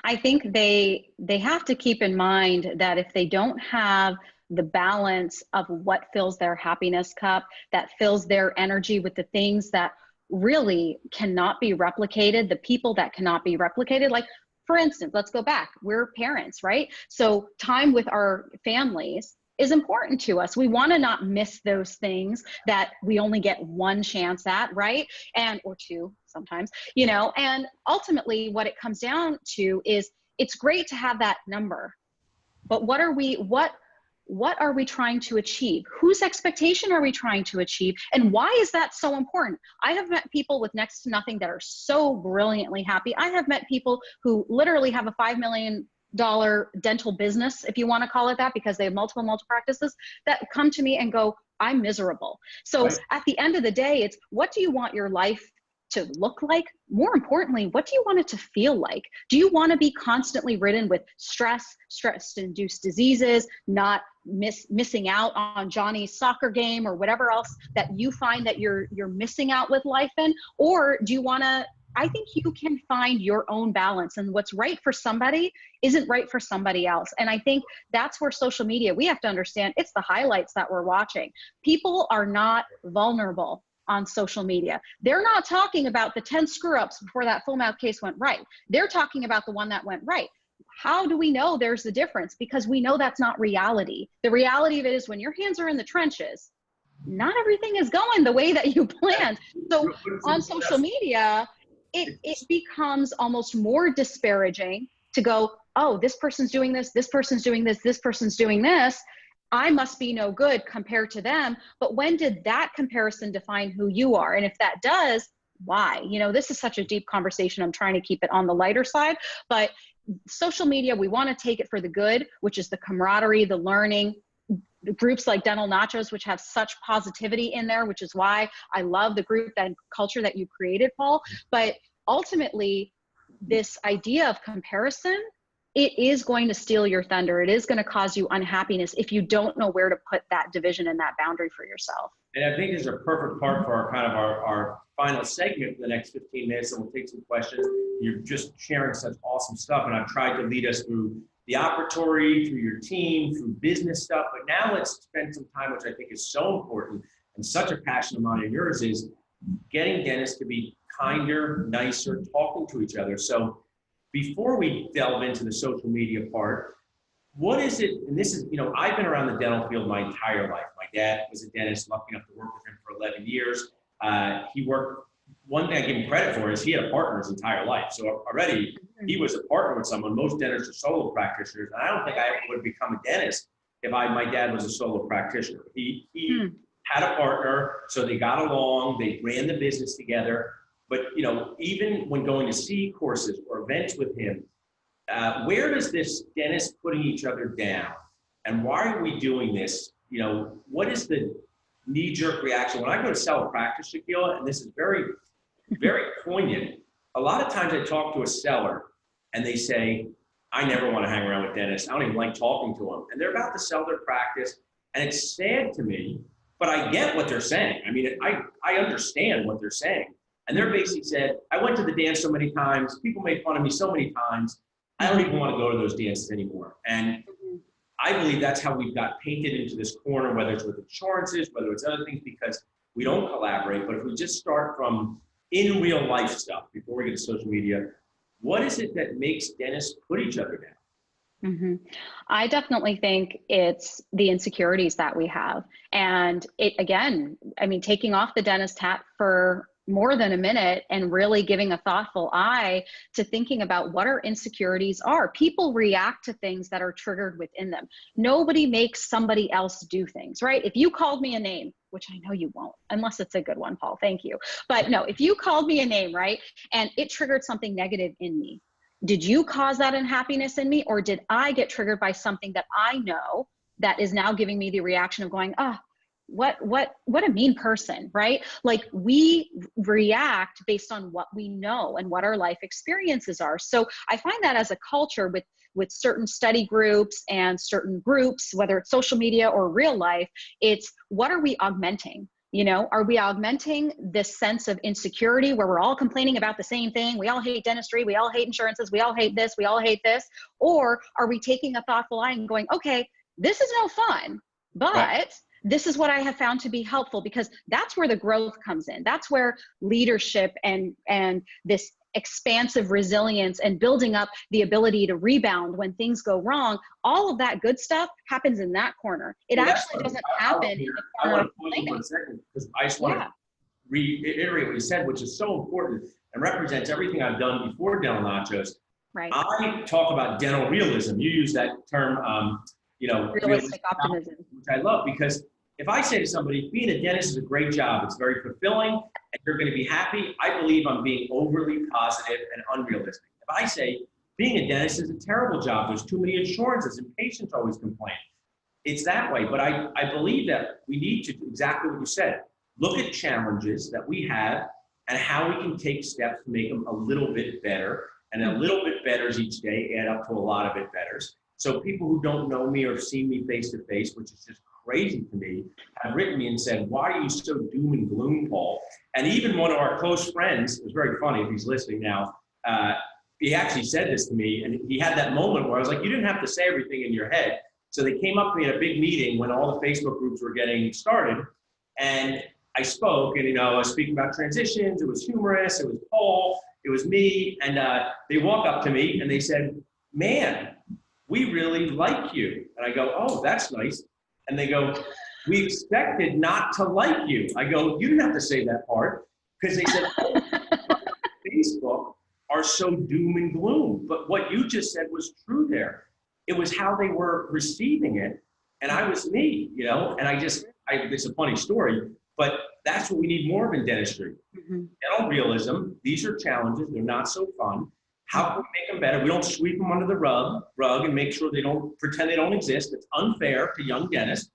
I think they have to keep in mind that if they don't have the balance of what fills their happiness cup, that fills their energy with the things that really cannot be replicated, the people that cannot be replicated, like for instance, let's go back, we're parents, right? So time with our families is important to us. We want to not miss those things that we only get one chance at, right? And, or two sometimes, you know, and ultimately what it comes down to is it's great to have that number, but what are we trying to achieve? Whose expectation are we trying to achieve? And why is that so important? I have met people with next to nothing that are so brilliantly happy. I have met people who literally have a $5 million dental business, if you want to call it that, because they have multiple practices, that come to me and go, I'm miserable. So Right. at the end of the day, it's what do you want your life to look like? More importantly, what do you want it to feel like? Do you want to be constantly ridden with stress-induced diseases, not missing out on Johnny's soccer game or whatever else that you find that you're missing out with life in? Or do you want to, I think you can find your own balance, and what's right for somebody isn't right for somebody else. And I think that's where social media, we have to understand it's the highlights that we're watching. People are not vulnerable on social media. They're not talking about the 10 screw ups before that full mouth case went right. They're talking about the one that went right. How do we know there's the difference? Because we know that's not reality. The reality of it is when your hands are in the trenches, not everything is going the way that you planned. So on social media, it becomes almost more disparaging to go, oh, this person's doing this, this person's doing this, this person's doing this. I must be no good compared to them. But when did that comparison define who you are? And if that does, why? You know, this is such a deep conversation. I'm trying to keep it on the lighter side, but social media, we want to take it for the good, which is the camaraderie, the learning, groups like Dental Nachos, which have such positivity in there, which is why I love the group and culture that you created, Paul. But ultimately, this idea of comparison, it is going to steal your thunder. It is going to cause you unhappiness if you don't know where to put that division and that boundary for yourself. And I think this is a perfect part for our final segment for the next 15 minutes, and we'll take some questions. You're just sharing such awesome stuff, and I've tried to lead us through the operatory, through your team, through business stuff. But now let's spend some time, which I think is so important and such a passion of mine and yours, is getting dentists to be kinder, nicer, talking to each other. So before we delve into the social media part, what is it, and this is, you know, I've been around the dental field my entire life. My dad was a dentist, lucky enough to work with him for 11 years. He worked, one thing I give him credit for is he had a partner his entire life. So already he was a partner with someone. Most dentists are solo practitioners. And I don't think I would have become a dentist if my dad was a solo practitioner. He had a partner, so they got along, they ran the business together. But, you know, even when going to see courses or events with him, where does this dentist putting each other down, and why are we doing this? You know, what is the knee-jerk reaction? When I go to sell a practice, Shakila, and this is very, very poignant, a lot of times I talk to a seller and they say, I never want to hang around with dentists. I don't even like talking to them. And they're about to sell their practice. And it's sad to me, but I get what they're saying. I mean, I understand what they're saying. And they're basically said, I went to the dance so many times, people made fun of me so many times, I don't even want to go to those dances anymore. And I believe that's how we've got painted into this corner, whether it's with insurances, whether it's other things, because we don't collaborate. But if we just start from in real life stuff before we get to social media, what is it that makes dentists put each other down? I definitely think it's the insecurities that we have. And it, again, I mean, taking off the dentist hat for more than a minute and really giving a thoughtful eye to thinking about what our insecurities are. People react to things that are triggered within them. Nobody makes somebody else do things, right? If you called me a name, which I know you won't, unless it's a good one, Paul, thank you. But no, if you called me a name, right, and it triggered something negative in me, did you cause that unhappiness in me, or did I get triggered by something that I know that is now giving me the reaction of going, ah, what a mean person, right? Like, we react based on what we know and what our life experiences are. So I find that as a culture with certain study groups and certain groups, whether it's social media or real life, it's what are we augmenting? You know, are we augmenting this sense of insecurity where we're all complaining about the same thing? We all hate dentistry. We all hate insurances. We all hate this. We all hate this. Or are we taking a thoughtful eye and going, okay, this is no fun, but Right. this is what I have found to be helpful, because that's where the growth comes in. That's where leadership and this expansive resilience and building up the ability to rebound when things go wrong, all of that good stuff happens in that corner. It Well, that's actually what doesn't happen in the I corner want of to point you complaining. 1 second, because I just want Yeah, to reiterate what you said, which is so important and represents everything I've done before Dental Nachos. right. I talk about dental realism. You use that term, Realistic realistic optimism. which I love, because if I say to somebody, being a dentist is a great job, it's very fulfilling, and you're going to be happy, I believe I'm being overly positive and unrealistic. If I say being a dentist is a terrible job, there's too many insurances and patients always complain, it's that way. But I believe that we need to do exactly what you said. Look at challenges that we have and how we can take steps to make them a little bit better. And a little bit betters each day add up to a lot of bit betters. So people who don't know me or see me face to face, which is just crazy to me, have written me and said, why are you so doom and gloom, Paul? And even one of our close friends, it was very funny if he's listening now, he actually said this to me, and he had that moment where I was like, you didn't have to say everything in your head. So they came up to me at a big meeting when all the Facebook groups were getting started, and I spoke, and I was speaking about transitions. It was humorous. It was Paul. It was me. And they walk up to me and they said, man, we really like you. And I go, oh, that's nice. And they go, we expected not to like you. I go, you didn't have to say that part, because they said, oh, Facebook are so doom and gloom. But what you just said was true there. It was how they were receiving it. And I was me, and it's a funny story, but that's what we need more of in dentistry. Dental realism, these are challenges. They're not so fun. How can we make them better? We don't sweep them under the rug and make sure they don't pretend they don't exist. It's unfair to young dentists.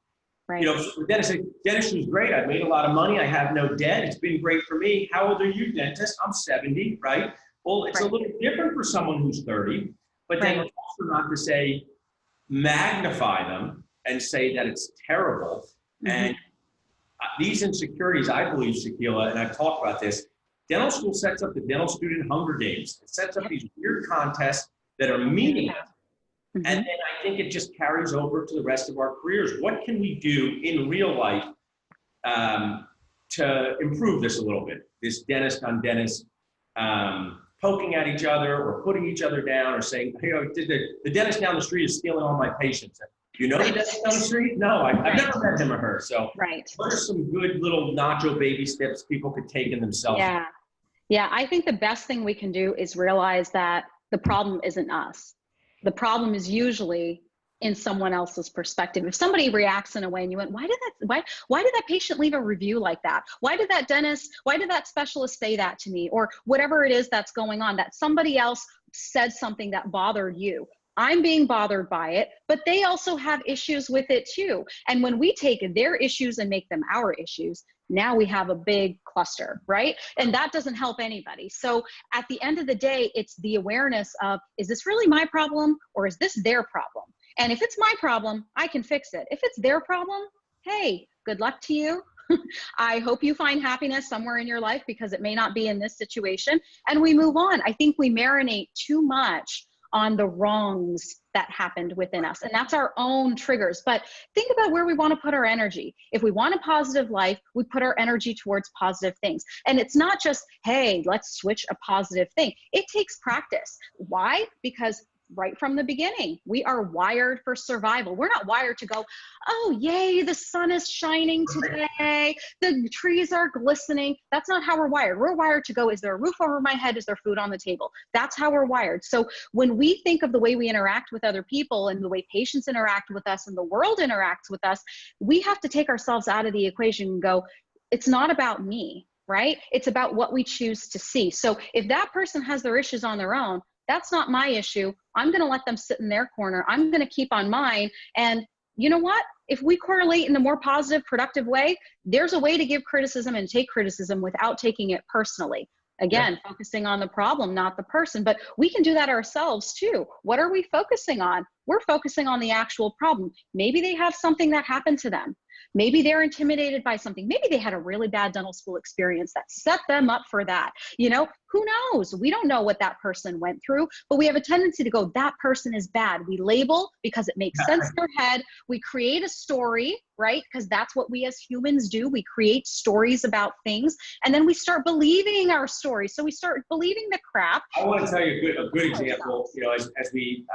Right. Dentistry is great. I've made a lot of money. I have no debt. It's been great for me. How old are you, dentist? I'm 70, right? Well, it's a little different for someone who's 30, but then it's also not to say magnify them and say that it's terrible. And these insecurities, I believe, Shakila, and I've talked about this, dental school sets up the dental student hunger games. It sets up these weird contests that are meaningless. And then I think it just carries over to the rest of our careers. What can we do in real life to improve this a little bit? This dentist on dentist poking at each other or putting each other down or saying, hey, the dentist down the street is stealing all my patients. You know the dentist down the street? No, I've never met him or her. So what are some good little Nacho baby steps people could take in themselves? Yeah, I think the best thing we can do is realize that the problem isn't us. The problem is usually in someone else's perspective. If somebody reacts in a way and you went, why did that patient leave a review like that? Why did that specialist say that to me? Or whatever it is that's going on, that somebody else said something that bothered you. I'm being bothered by it, but they also have issues with it too. And when we take their issues and make them our issues, now we have a big cluster, right? And that doesn't help anybody. So at the end of the day, it's the awareness of, is this really my problem or is this their problem? And if it's my problem, I can fix it. If it's their problem, hey, good luck to you. I hope you find happiness somewhere in your life, because it may not be in this situation. And we move on. I think we marinate too much on the wrongs that happened within us. And that's our own triggers. But think about where we want to put our energy. If we want a positive life, we put our energy towards positive things. And it's not just, hey, let's switch a positive thing. It takes practice. Why? Because right from the beginning, we are wired for survival. We're not wired to go, oh, yay, the sun is shining today, the trees are glistening. That's not how we're wired. We're wired to go, is there a roof over my head? Is there food on the table? That's how we're wired. So when we think of the way we interact with other people and the way patients interact with us and the world interacts with us, we have to take ourselves out of the equation and go, it's not about me, right? It's about what we choose to see. So if that person has their issues on their own, that's not my issue. I'm going to let them sit in their corner. I'm going to keep on mine. And you know what? If we correlate in a more positive, productive way, there's a way to give criticism and take criticism without taking it personally. Again, focusing on the problem, not the person. But we can do that ourselves too. What are we focusing on? We're focusing on the actual problem. Maybe they have something that happened to them. Maybe they're intimidated by something. Maybe they had a really bad dental school experience that set them up for that. You know, who knows? We don't know what that person went through, but we have a tendency to go, that person is bad. We label because it makes sense in our head. We create a story, right? Because that's what we as humans do. We create stories about things, and then we start believing our stories. So we start believing the crap. I want to tell you a good example, you know, as we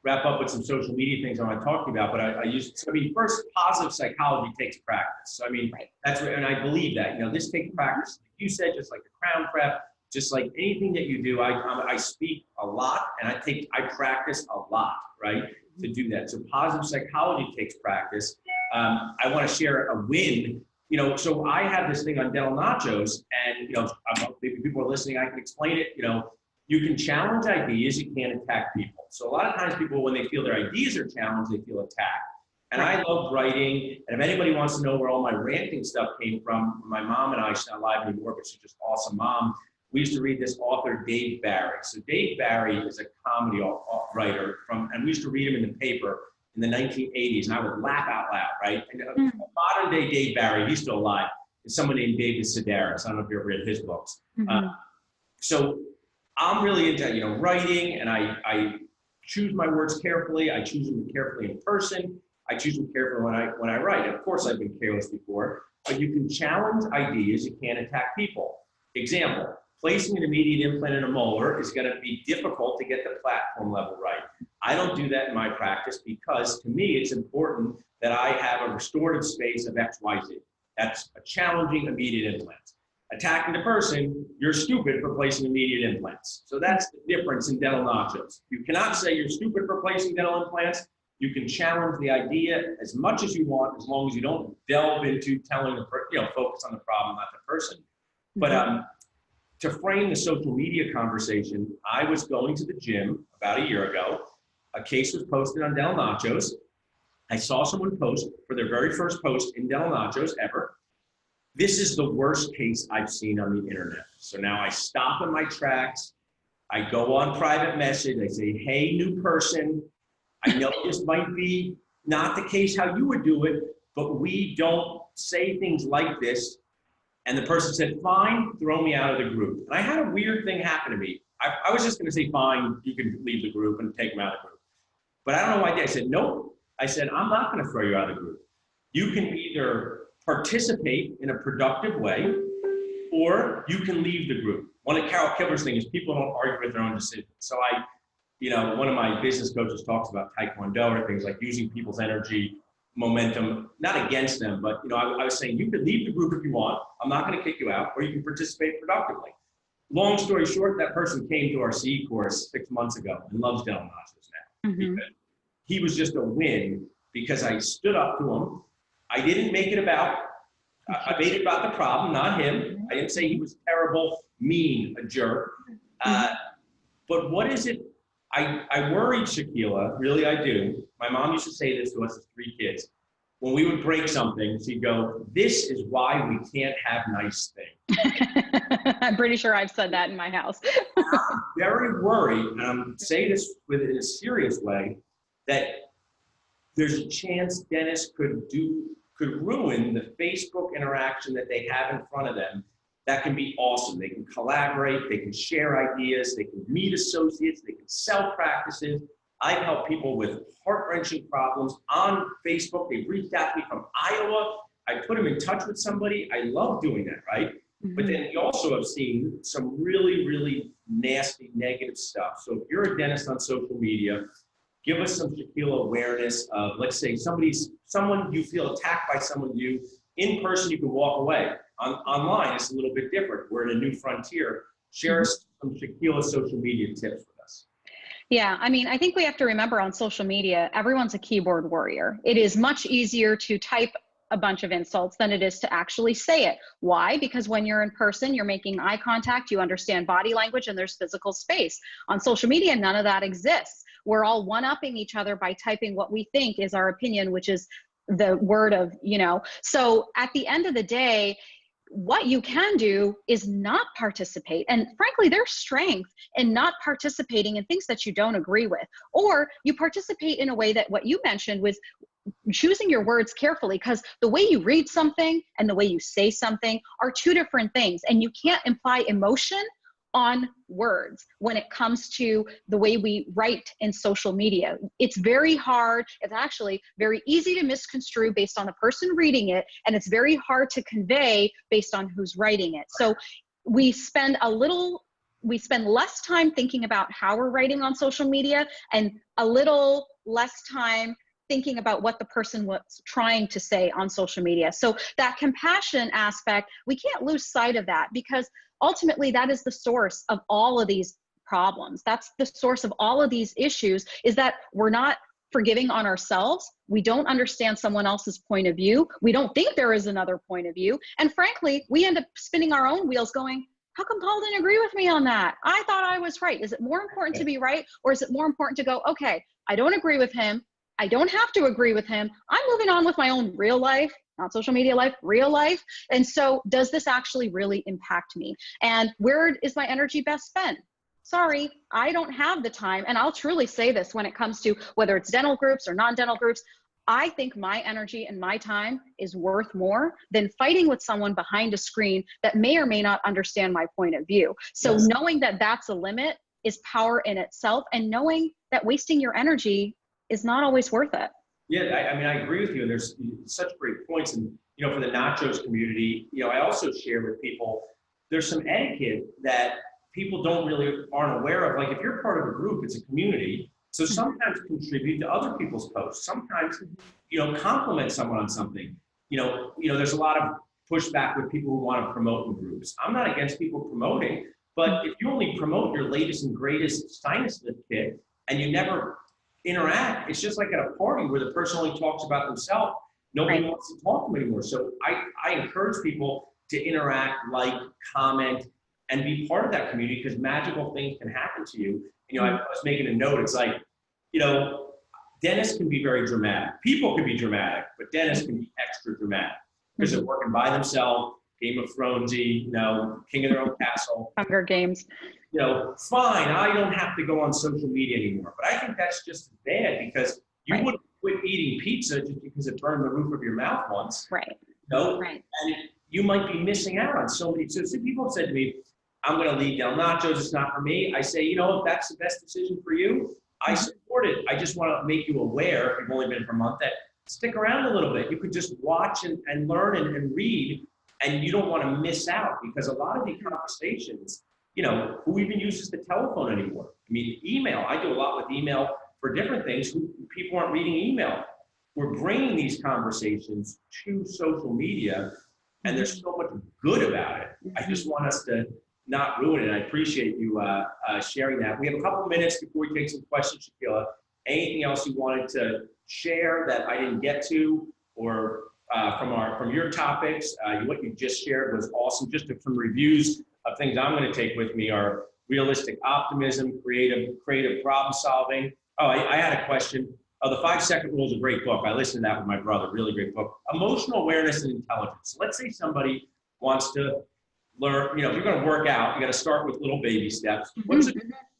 wrap up with some social media things I want to talk to you about, but first, positive psychology takes practice. So, I mean, that's what, and I believe that, you know, this takes practice. Like you said, just like the crown prep, just like anything that you do, I speak a lot and I practice a lot, right, to do that. So positive psychology takes practice. I want to share a win. You know, so I have this thing on Dental Nachos, and, you know, maybe people are listening, I can explain it. You know, you can challenge ideas, you can't attack people. So a lot of times people, when they feel their ideas are challenged, they feel attacked. And I love writing, and if anybody wants to know where all my ranting stuff came from, my mom and I, she's not alive anymore, but she's just awesome mom. We used to read this author, Dave Barry. So Dave Barry is a comedy writer and we used to read him in the paper in the 1980s, and I would laugh out loud, right? And modern day Dave Barry, he's still alive, is someone named David Sedaris. I don't know if you ever read his books. So I'm really into, you know, writing, and I choose my words carefully. I choose them carefully in person. I choose them carefully when I write. And of course, I've been careless before, but you can challenge ideas. You can't attack people. Example, placing an immediate implant in a molar is going to be difficult to get the platform level right. I don't do that in my practice because, to me, it's important that I have a restorative space of X, Y, Z. That's a challenging immediate implant. Attacking the person, you're stupid for placing immediate implants. So that's the difference in dental nachos. You cannot say you're stupid for placing dental implants. You can challenge the idea as much as you want, as long as you don't delve into telling the person, you know, focus on the problem, not the person. But to frame the social media conversation, I was going to the gym about a year ago. A case was posted on Dental Nachos. I saw someone post for their very first post in Dental Nachos ever. This is the worst case I've seen on the internet. So now I stop in my tracks. I go on private message. I say, hey, new person, I know this might be not the case how you would do it, but we don't say things like this. And the person said, fine, throw me out of the group. And I had a weird thing happen to me. I was just going to say, fine, you can leave the group and take them out of the group. But I don't know why I did. I said, nope. I said, I'm not going to throw you out of the group. You can either participate in a productive way, or you can leave the group. One of Carol Kibler's things is people don't argue with their own decisions. So one of my business coaches talks about Taekwondo or things like using people's energy, momentum, not against them, but, you know, I was saying you could leave the group if you want. I'm not going to kick you out, or you can participate productively. Long story short, that person came to our CE course 6 months ago and loves Dental Nachos now. Because he was just a win because I stood up to him. I didn't make it about, I made it about the problem, not him. I didn't say he was terrible, mean, a jerk. But what is it? I worried Shakila, really I do. My mom used to say this to us as 3 kids. When we would break something, she'd go, this is why we can't have nice things. I'm pretty sure I've said that in my house. I'm very worried, and I'm saying this in a serious way, that there's a chance dentists could ruin the Facebook interaction that they have in front of them. That can be awesome. They can collaborate, they can share ideas, they can meet associates, they can sell practices. I've helped people with heart-wrenching problems on Facebook. They've reached out to me from Iowa. I put them in touch with somebody. I love doing that, right? But then we also have seen some really, really nasty, negative stuff. So if you're a dentist on social media, give us some Shakila awareness of, let's say, someone you feel attacked by someone in person, you can walk away. Online, it's a little bit different. We're in a new frontier. Share us some Shakila social media tips with us. Yeah, I mean, I think we have to remember on social media, everyone's a keyboard warrior. It is much easier to type a bunch of insults than it is to actually say it. Why? Because when you're in person, you're making eye contact, you understand body language, and there's physical space. On social media, none of that exists. We're all one-upping each other by typing what we think is our opinion, which is the word of, you know. So at the end of the day, what you can do is not participate. And frankly, there's strength in not participating in things that you don't agree with. Or you participate in a way that what you mentioned was choosing your words carefully, because the way you read something and the way you say something are two different things. And you can't imply emotion on words when it comes to the way we write in social media. It's very hard. It's actually very easy to misconstrue based on the person reading it. And it's very hard to convey based on who's writing it. So we spend less time thinking about how we're writing on social media and a little less time thinking about what the person was trying to say on social media. So that compassion aspect, we can't lose sight of that, because ultimately that is the source of all of these problems. That's the source of all of these issues, is that we're not forgiving on ourselves. We don't understand someone else's point of view. We don't think there is another point of view. And frankly, we end up spinning our own wheels going, how come Paul didn't agree with me on that? I thought I was right. Is it more important to be right? Or is it more important to go, okay, I don't agree with him. I don't have to agree with him. I'm moving on with my own real life, not social media life, real life. And so does this actually really impact me? And where is my energy best spent? Sorry, I don't have the time. And I'll truly say this when it comes to whether it's dental groups or non-dental groups, I think my energy and my time is worth more than fighting with someone behind a screen that may or may not understand my point of view. So Yes. knowing that that's a limit is power in itself, and knowing that wasting your energy is not always worth it. Yeah, I mean, I agree with you. And there's such great points. And, for the nachos community, I also share with people, there's some etiquette that people aren't aware of. Like if you're part of a group, it's a community. So sometimes contribute to other people's posts. Sometimes, compliment someone on something. There's a lot of pushback with people who want to promote in groups. I'm not against people promoting, but if you only promote your latest and greatest sinus lift kit and you never interact, it's just like at a party where the person only talks about themselves. Nobody wants to talk to them anymore. So I encourage people to interact, like, comment, and be part of that community, because magical things can happen to you. I was making a note. It's like, dentists can be very dramatic. People can be dramatic, but dentists can be extra dramatic because they're working by themselves, Game of Thronesy, king of their own castle. Hunger Games. Fine, I don't have to go on social media anymore. But I think that's just bad, because you wouldn't quit eating pizza just because it burned the roof of your mouth once. Right. And you might be missing out on so many. So some people have said to me, I'm going to leave Del Nachos. It's not for me. I say, if that's the best decision for you, I support it. I just want to make you aware, if you've only been for a month, that stick around a little bit. You could just watch and learn and read, and you don't want to miss out, because a lot of these conversations, who even uses the telephone anymore? I mean, email. I do a lot with email for different things. People aren't reading email. We're bringing these conversations to social media, and there's so much good about it. I just want us to not ruin it. I appreciate you sharing that. We have a couple of minutes before we take some questions, Shakila. Anything else you wanted to share that I didn't get to, or from your topics? What you just shared was awesome. Just some reviews of things I'm going to take with me are realistic optimism, creative problem solving. Oh, I had a question. The 5-Second Rule is a great book. I listened to that with my brother. Really great book. Emotional awareness and intelligence. So let's say somebody wants to learn, if you're going to work out, you got to start with little baby steps. What's a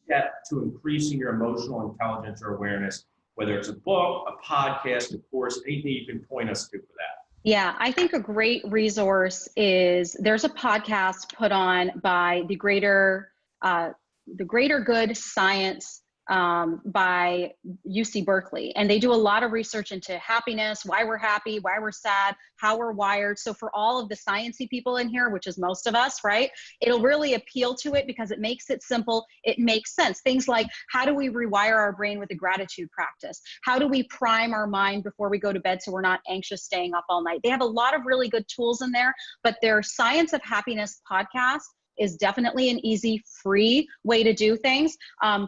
step to increasing your emotional intelligence or awareness, whether it's a book, a podcast, a course, anything you can point us to for that? Yeah, I think a great resource is, there's a podcast put on by the Greater Good Science by UC Berkeley. And they do a lot of research into happiness, why we're happy, why we're sad, how we're wired. So for all of the sciencey people in here, which is most of us, right? It'll really appeal to it because it makes it simple. It makes sense. Things like, how do we rewire our brain with a gratitude practice? How do we prime our mind before we go to bed so we're not anxious staying up all night? They have a lot of really good tools in there, but their Science of Happiness podcast is definitely an easy, free way to do things.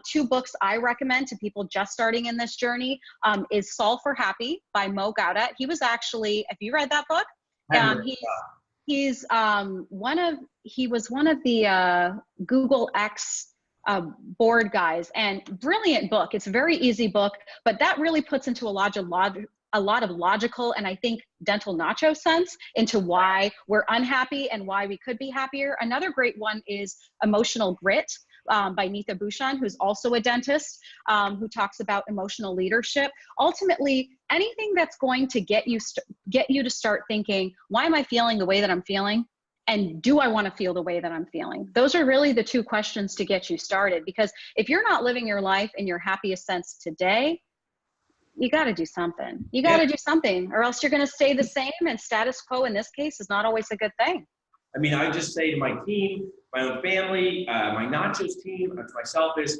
2 books I recommend to people just starting in this journey is Solve for Happy by Mo Gauda. He was actually, have you read that book? He was one of the Google X board guys, and brilliant book. It's a very easy book, but that really puts into a lot of logical and I think dental nacho sense into why we're unhappy and why we could be happier. Another great one is Emotional Grit by Neeta Bhushan, who's also a dentist, who talks about emotional leadership. Ultimately, anything that's going to get you to start thinking, why am I feeling the way that I'm feeling? And do I want to feel the way that I'm feeling? Those are really the two questions to get you started. Because if you're not living your life in your happiest sense today, you got to do something. You got to do something, or else you're going to stay the same. And status quo in this case is not always a good thing. I mean, I just say to my team, my own family, my Nachos team, to myself is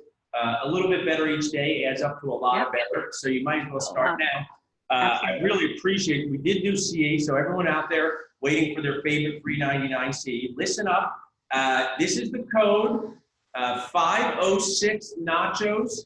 a little bit better each day adds up to a lot better. So you might as well start now. I really appreciate it. We did do CE, so everyone out there waiting for their favorite $3.99 CE, listen up. This is the code 506 Nachos.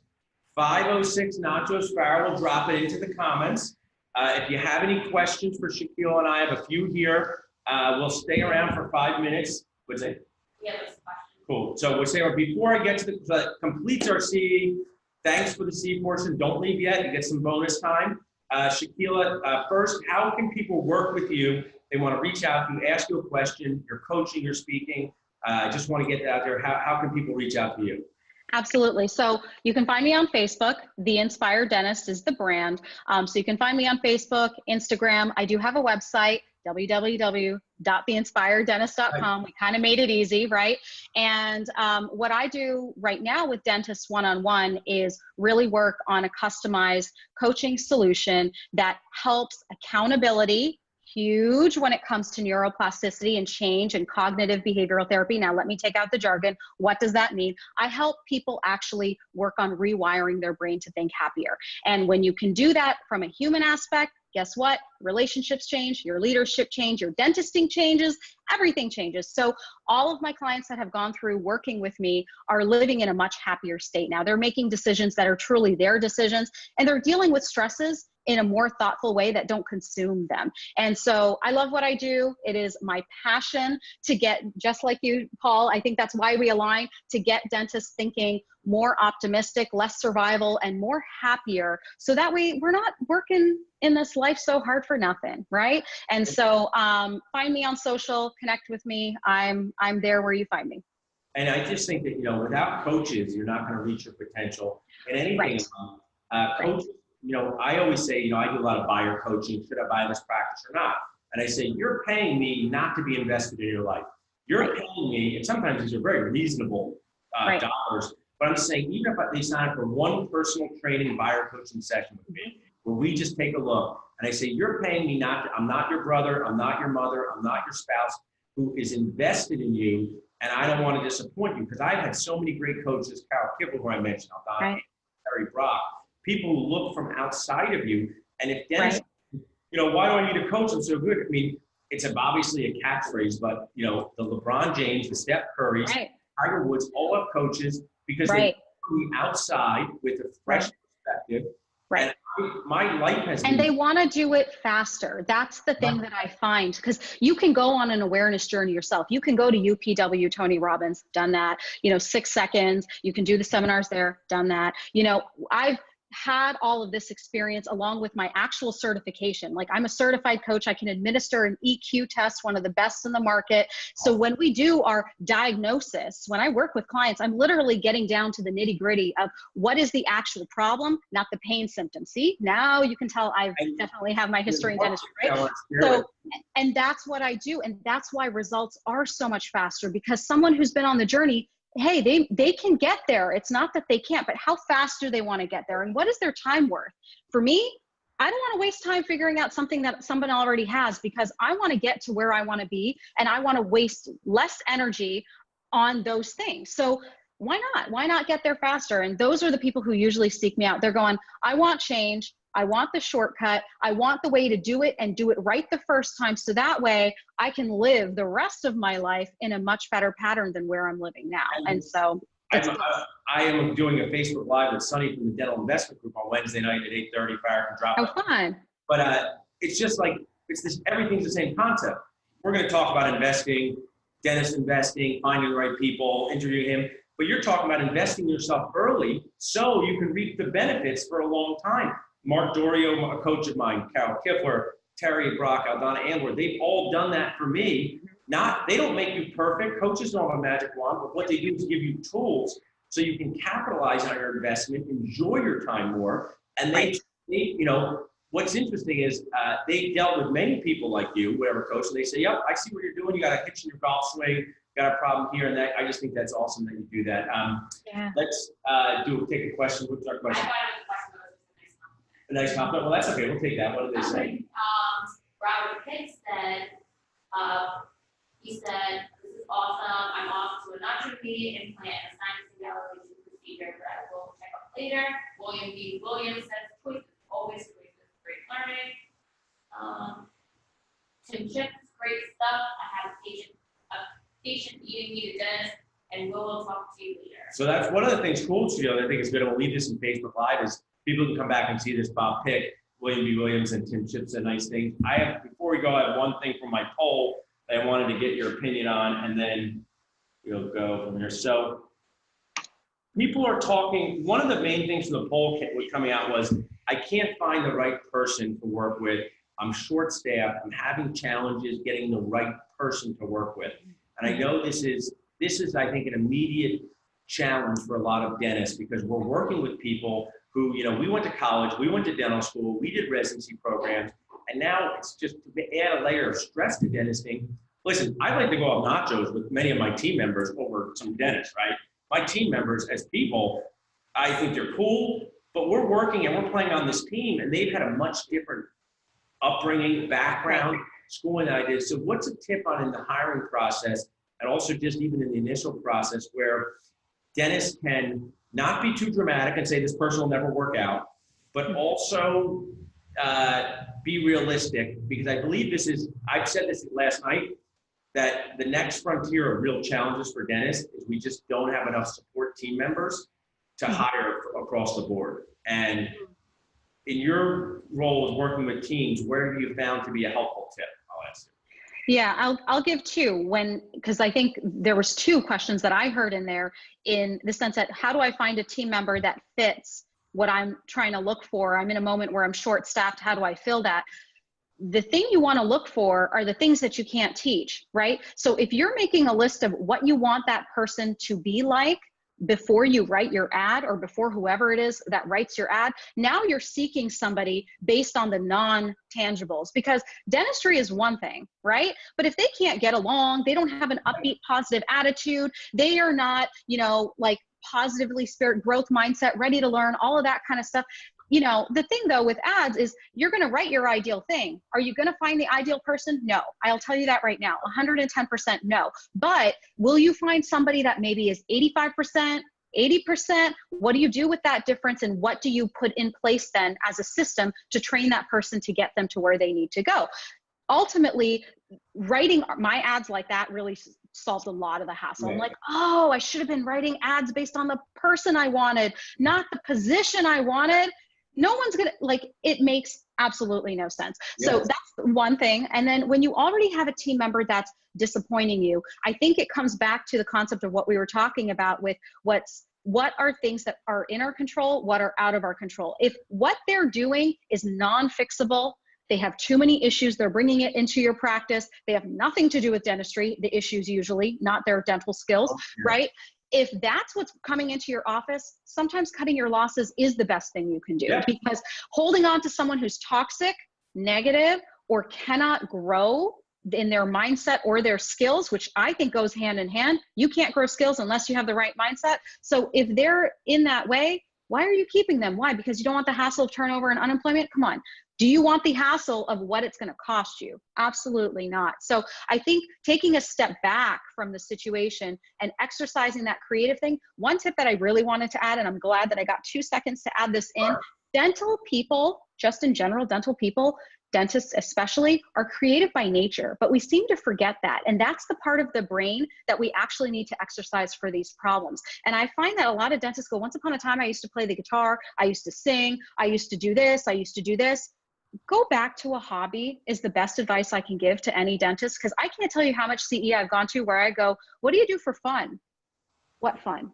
506 Nachos. Farrah will drop it into the comments. If you have any questions for Shakila and I, have a few here. We'll stay around for 5 minutes. What's it? Yeah, that's a question. Cool. So we'll say, before I get to the completes our CE, thanks for the CE portion. Don't leave yet. You get some bonus time. Shakila, first, how can people work with you? They want to reach out to you, ask you a question. You're coaching, you're speaking. I just want to get that out there. How can people reach out to you? Absolutely. So you can find me on Facebook. The Inspired Dentist is the brand. So you can find me on Facebook, Instagram. I do have a website, www.theinspireddentist.com. We kind of made it easy, right? And what I do right now with dentists one-on-one is really work on a customized coaching solution that helps accountability, huge when it comes to neuroplasticity and change and cognitive behavioral therapy. Now, let me take out the jargon. What does that mean? I help people actually work on rewiring their brain to think happier. And when you can do that from a human aspect, guess what? Relationships change, your leadership change, your dentisting changes, everything changes. So all of my clients that have gone through working with me are living in a much happier state now. They're making decisions that are truly their decisions, and they're dealing with stresses in a more thoughtful way that don't consume them. And so I love what I do. It is my passion to get, just like you, Paul, I think that's why we align, to get dentists thinking more optimistic, less survival, and more happier. So that way we're not working in this life so hard for nothing, right? And so find me on social, connect with me. I'm there where you find me. And I just think that, without coaches, you're not going to reach your potential in anything. Right. Coaches, I always say, I do a lot of buyer coaching. Should I buy this practice or not? And I say, you're paying me not to be invested in your life. You're paying me, and sometimes these are very reasonable dollars. But I'm saying, even if they sign up for one personal training buyer coaching session with me, where we just take a look, and I say, you're paying me I'm not your brother, I'm not your mother, I'm not your spouse, who is invested in you, and I don't want to disappoint you, because I've had so many great coaches, Carol Kibble, who I mentioned, Aldana, Terry Brock, people who look from outside of you, and if dentists, why do I need a coach? I'm so good. I mean, it's obviously a catchphrase, but the LeBron James, the Steph Currys, Tiger Woods, all have coaches because they come outside with a fresh perspective. Right. And my life has been. And they want to do it faster. That's the thing that I find, because you can go on an awareness journey yourself. You can go to UPW, Tony Robbins, done that. 6 seconds. You can do the seminars there, done that. I've had all of this experience along with my actual certification. Like, I'm a certified coach. I can administer an EQ test, one of the best in the market. So when we do our diagnosis, when I work with clients, I'm literally getting down to the nitty gritty of what is the actual problem, not the pain symptom. See, now you can tell I definitely have my history in dentistry, right? So, and that's what I do. And that's why results are so much faster, because someone who's been on the journey, hey, they can get there. It's not that they can't, but how fast do they want to get there? And what is their time worth? For me, I don't want to waste time figuring out something that someone already has, because I want to get to where I want to be, and I want to waste less energy on those things. So why not? Why not get there faster? And those are the people who usually seek me out. They're going, I want change. I want the shortcut. I want the way to do it, and do it right the first time. So that way I can live the rest of my life in a much better pattern than where I'm living now. And so I am doing a Facebook Live with Sunny from the Dental Investment Group on Wednesday night at 8:30. Farrah can drop it. Fun. But it's just like, everything's the same concept. We're going to talk about investing, dentist investing, finding the right people, interviewing him. But you're talking about investing yourself early so you can reap the benefits for a long time. Mark Dorio, a coach of mine, Carol Kiffler, Terry Brock, Aldana Andler, they've all done that for me. They don't make you perfect. Coaches don't have a magic wand, but what they do is give you tools so you can capitalize on your investment, enjoy your time more. And they you know, what's interesting is they dealt with many people like you, whatever coach, and they say, yep, I see what you're doing. You got a hitch in your golf swing, got a problem here and that. I just think that's awesome that you do that. Let's take a question. What's our question? I thought it was a question, but it was A nice compliment. Well, that's okay. We'll take that. What did they say? Robert Pitt said, he said, this is awesome. I'm off to a Nacho implant and sinus evaluation procedure that I will check out later. William B. Williams says, choices, always choices, great learning. Tim Chips, great stuff. I have a patient meeting me to dentist, and we'll talk to you later. So that's one of the things cool to you. I think is good. We'll leave this in Facebook Live is people can come back and see this Bob Pick, William B. Williams, and Tim Chips said nice things. Before we go, I have one thing from my poll that I wanted to get your opinion on, and then we'll go from there. So people are talking, one of the main things from the poll coming out was, I can't find the right person to work with. I'm short-staffed. I'm having challenges getting the right person to work with. And I know this is, I think, an immediate challenge for a lot of dentists because we're working with people who, you know, we went to college, we went to dental school, we did residency programs, and now it's just to add a layer of stress to dentistry. Listen, I like to go up nachos with many of my team members over some dentists, right? My team members as people, I think they're cool, but we're working and we're playing on this team and they've had a much different upbringing, background, schooling than I did. So what's a tip on in the hiring process and also just even in the initial process where dentists can not be too dramatic and say this person will never work out, but also be realistic, because I believe this is, I've said this last night, that the next frontier of real challenges for dentists is we just don't have enough support team members to hire across the board. And in your role of working with teams, where have you found to be a helpful tip? I'll ask you. Yeah, I'll give two because I think there was two questions that I heard in there in the sense that how do I find a team member that fits what I'm trying to look for? I'm in a moment where I'm short-staffed. How do I fill that? The thing you want to look for are the things that you can't teach, right? So if you're making a list of what you want that person to be like before you write your ad or before whoever it is that writes your ad, now you're seeking somebody based on the non-tangibles, because dentistry is one thing, right? But if they can't get along, they don't have an upbeat, positive attitude, they are not, you know, like positively spirit growth mindset, ready to learn, all of that kind of stuff. You know, the thing though with ads is you're going to write your ideal thing. Are you going to find the ideal person? No, I'll tell you that right now, 110% no. But will you find somebody that maybe is 85%, 80%? What do you do with that difference? And what do you put in place then as a system to train that person to get them to where they need to go? Ultimately, writing my ads like that really solved a lot of the hassle. I'm like, oh, I should have been writing ads based on the person I wanted, not the position I wanted. No one's gonna, like, it makes absolutely no sense. So that's one thing. And then when you already have a team member that's disappointing you, I think it comes back to the concept of what we were talking about with what are things that are in our control, what are out of our control. If what they're doing is non-fixable, they have too many issues, they're bringing it into your practice, they have nothing to do with dentistry, the issues usually, not their dental skills, right? If that's what's coming into your office, sometimes cutting your losses is the best thing you can do, because holding on to someone who's toxic, negative, or cannot grow in their mindset or their skills, which I think goes hand in hand. You can't grow skills unless you have the right mindset. So if they're in that way, why are you keeping them? Why? Because you don't want the hassle of turnover and unemployment? Come on. Do you want the hassle of what it's going to cost you? Absolutely not. So I think taking a step back from the situation and exercising that creative thing, one tip that I really wanted to add, and I'm glad that I got 2 seconds to add this in, dental people, just in general, dental people, dentists especially, are creative by nature, but we seem to forget that. And that's the part of the brain that we actually need to exercise for these problems. And I find that a lot of dentists go, once upon a time, I used to play the guitar, I used to sing, I used to do this, I used to do this. Go back to a hobby is the best advice I can give to any dentist, because I can't tell you how much CE I've gone to where I go, what do you do for fun? What fun?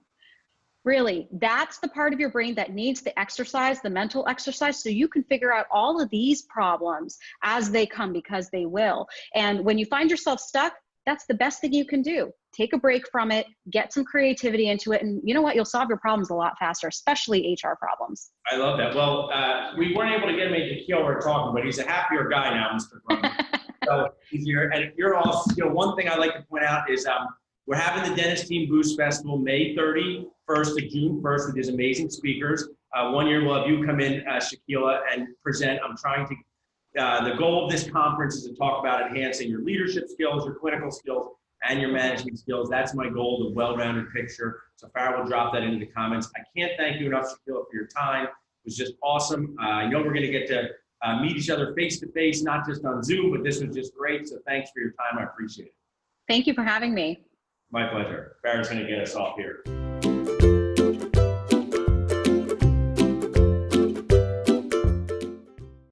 Really, that's the part of your brain that needs the exercise, the mental exercise, so you can figure out all of these problems as they come, because they will. And when you find yourself stuck, that's the best thing you can do. take a break from it, get some creativity into it. And you know what? You'll solve your problems a lot faster, especially HR problems. I love that. Well, we weren't able to get him into Shakila or talking, but he's a happier guy now, Mr. Brumman. So he's here. And you're also, you know, one thing I like to point out is we're having the Dentist Team Boost Festival May 31st to June 1st with these amazing speakers. 1 year we'll have you come in, Shakila, and present. I'm trying to, the goal of this conference is to talk about enhancing your leadership skills, your clinical skills, and your management skills. That's my goal, the well-rounded picture. So Farrah will drop that into the comments. I can't thank you enough, Shakila, for your time. It was just awesome. I know we're going to get to meet each other face-to-face, not just on Zoom, but this was just great. So thanks for your time. I appreciate it. Thank you for having me. My pleasure. Farrah's going to get us off here.